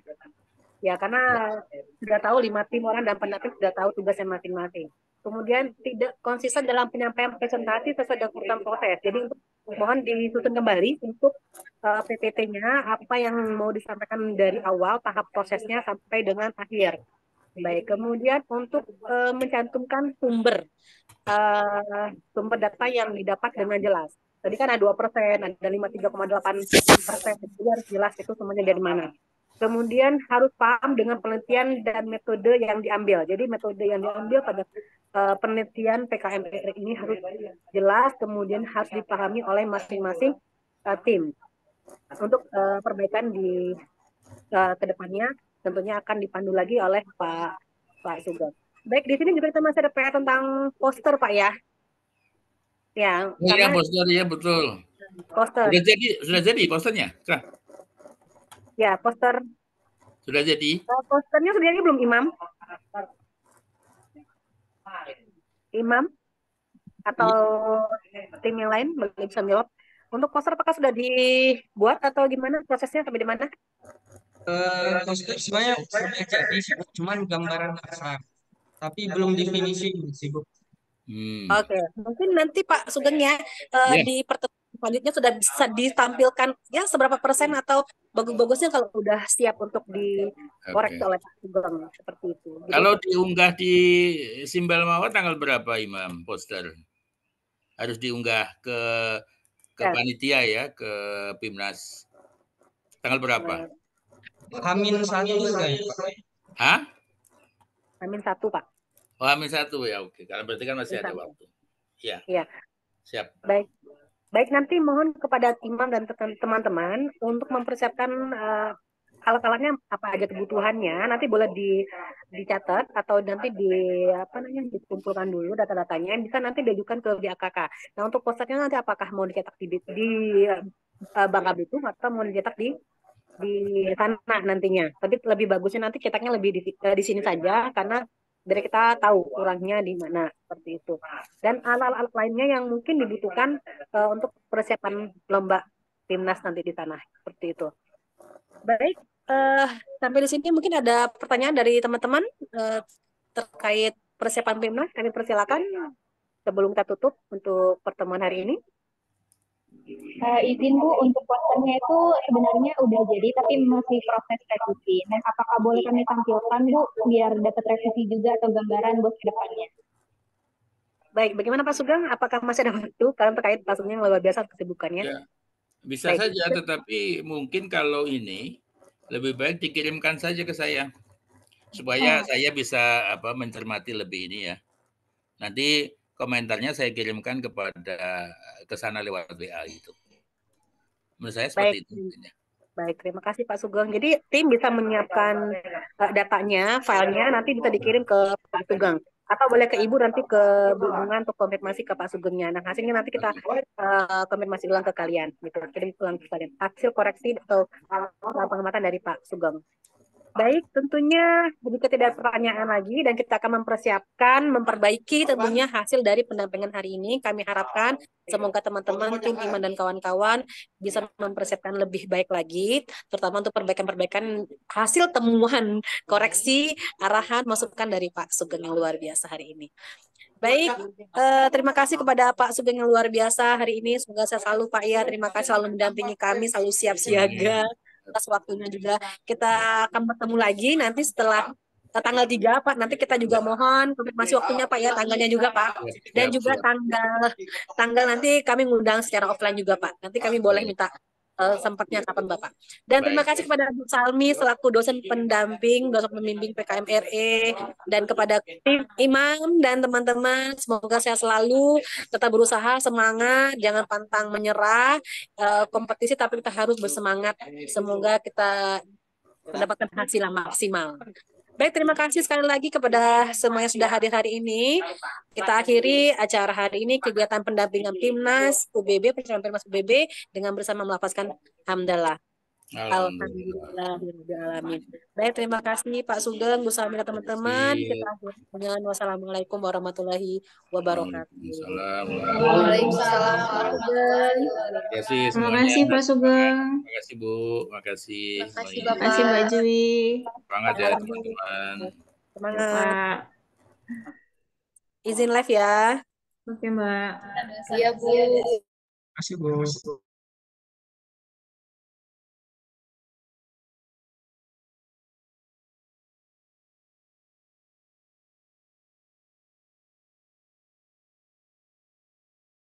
Ya, karena sudah tahu 5 tim orang dan pendamping sudah tahu tugasnya masing-masing. Kemudian tidak konsisten dalam penyampaian presentasi sesuai dengan urutan proses. Jadi untuk mohon disusun kembali untuk PPT-nya apa yang mau disampaikan dari awal tahap prosesnya sampai dengan akhir. Baik, kemudian untuk mencantumkan sumber data yang didapat dengan jelas. Tadi kan ada 2%, ada 53,8%. Jadi harus jelas itu semuanya dari mana. Kemudian harus paham dengan penelitian dan metode yang diambil. Jadi metode yang diambil pada penelitian PKMR ini harus jelas, kemudian harus dipahami oleh masing-masing tim. Untuk perbaikan di kedepannya tentunya akan dipandu lagi oleh Pak Sugeng. Baik, di sini juga kita masih ada PR tentang poster Pak ya. Ya, Iya, poster ya betul. Poster. Sudah jadi posternya. Ya, poster. Sudah jadi? Posternya sudah jadi belum, Imam? Imam? Atau tim yang lain boleh bisa menjawab. Untuk poster apakah sudah dibuat atau gimana prosesnya sampai di mana? Poster sebenarnya sudah jadi, cuman gambaran kasar. Tapi belum definisi sih, Bu. Oke, mungkin nanti Pak Sugeng ya di pertemuan selanjutnya sudah bisa ditampilkan ya seberapa persen atau bagus-bagusnya kalau udah siap untuk dikoreksi oleh Pak Sugeng seperti itu. Jadi, kalau diunggah di Simbal Mawar tanggal berapa Imam poster? Harus diunggah ke panitia ya, ke Pimnas. Tanggal berapa? Hamin 1 ya, Pak. Hah? Hamin 1 Pak. Oh, Hamin 1 ya, oke. Karena berarti kan masih ada waktu. Iya. Iya. Siap. Baik, nanti mohon kepada Imam dan teman-teman untuk mempersiapkan alat-alatnya apa aja kebutuhannya, nanti boleh dicatat atau nanti dikumpulkan dulu data-datanya, bisa nanti diajukan ke BAKK. Nah, untuk posternya nanti apakah mau dicetak di Bangka Belitung atau mau dicetak di sana nantinya. Tapi lebih bagusnya nanti cetaknya lebih di sini saja karena dari kita tahu kurangnya di mana seperti itu. Dan alat-alat lainnya yang mungkin dibutuhkan untuk persiapan lomba timnas nanti di tanah seperti itu. Baik, sampai di sini mungkin ada pertanyaan dari teman-teman terkait persiapan timnas. Kami persilakan sebelum kita tutup untuk pertemuan hari ini. Izin Bu, untuk posternya itu sebenarnya udah jadi, tapi masih proses revisi. Dan apakah boleh kami tampilkan Bu, biar dapat revisi juga atau gambaran buat ke depannya? Baik, bagaimana Pak Sugeng? Apakah masih ada waktu? Karena terkait Pak Sugeng yang luar biasa kesibukannya. Ya, bisa saja, tetapi mungkin kalau ini lebih baik dikirimkan saja ke saya, supaya saya bisa mencermati lebih ini ya. Nanti komentarnya saya kirimkan ke sana lewat WA itu. Menurut saya seperti itu. Baik, terima kasih Pak Sugeng. Jadi tim bisa menyiapkan datanya, filenya, nanti bisa dikirim ke Pak Sugeng. Atau boleh ke Ibu nanti ke hubungan untuk konfirmasi ke Pak Sugengnya. Nah, hasilnya nanti kita konfirmasi ulang ke kalian. Gitu. Kirim ulang ke kalian. Hasil koreksi atau pengamatan dari Pak Sugeng. Baik, tentunya jika tidak ada pertanyaan lagi dan kita akan memperbaiki tentunya hasil dari pendampingan hari ini. Kami harapkan semoga teman-teman, tim Iman dan kawan-kawan bisa mempersiapkan lebih baik lagi, terutama untuk perbaikan-perbaikan hasil temuan, koreksi, arahan, masukan dari Pak Sugeng yang luar biasa hari ini. Baik, terima kasih kepada Pak Sugeng yang luar biasa hari ini. Semoga saya selalu Pak ya, terima kasih selalu mendampingi kami, selalu siap siaga atas waktunya juga. Kita akan bertemu lagi nanti setelah tanggal 3 Pak. Nanti kita juga mohon konfirmasi waktunya Pak ya, tanggalnya juga Pak. Dan juga tanggal nanti kami ngundang secara offline juga Pak. Nanti kami boleh minta sempatnya kapan Bapak. Dan terima kasih kepada Bu Salmi selaku dosen pendamping, dosen pembimbing PKM RE, dan kepada tim Imam dan teman-teman. Semoga saya selalu tetap berusaha, semangat, jangan pantang menyerah, kompetisi tapi kita harus bersemangat. Semoga kita mendapatkan hasil yang maksimal. Baik, terima kasih sekali lagi kepada semua yang sudah hadir hari ini. Kita akhiri acara hari ini, kegiatan pendampingan Timnas UBB, pencarian Timnas UBB, dengan bersama melafazkan hamdalah. Alhamdulillah. Baik, terima kasih Pak Sugeng, Bu Salmi dan teman-teman. Kita akhiri dengan wassalamualaikum warahmatullahi wabarakatuh. Waalaikumsalam warahmatullahi Terima kasih Terima semuanya. kasih Pak Sugeng. Terima kasih Bu, terima kasih Terima kasih, semuanya. Terima kasih Mbak Jui. Semangat ya teman-teman. Semangat. Pak. Izin live ya. Oke Mbak. Iya, Bu. Terima kasih Bu.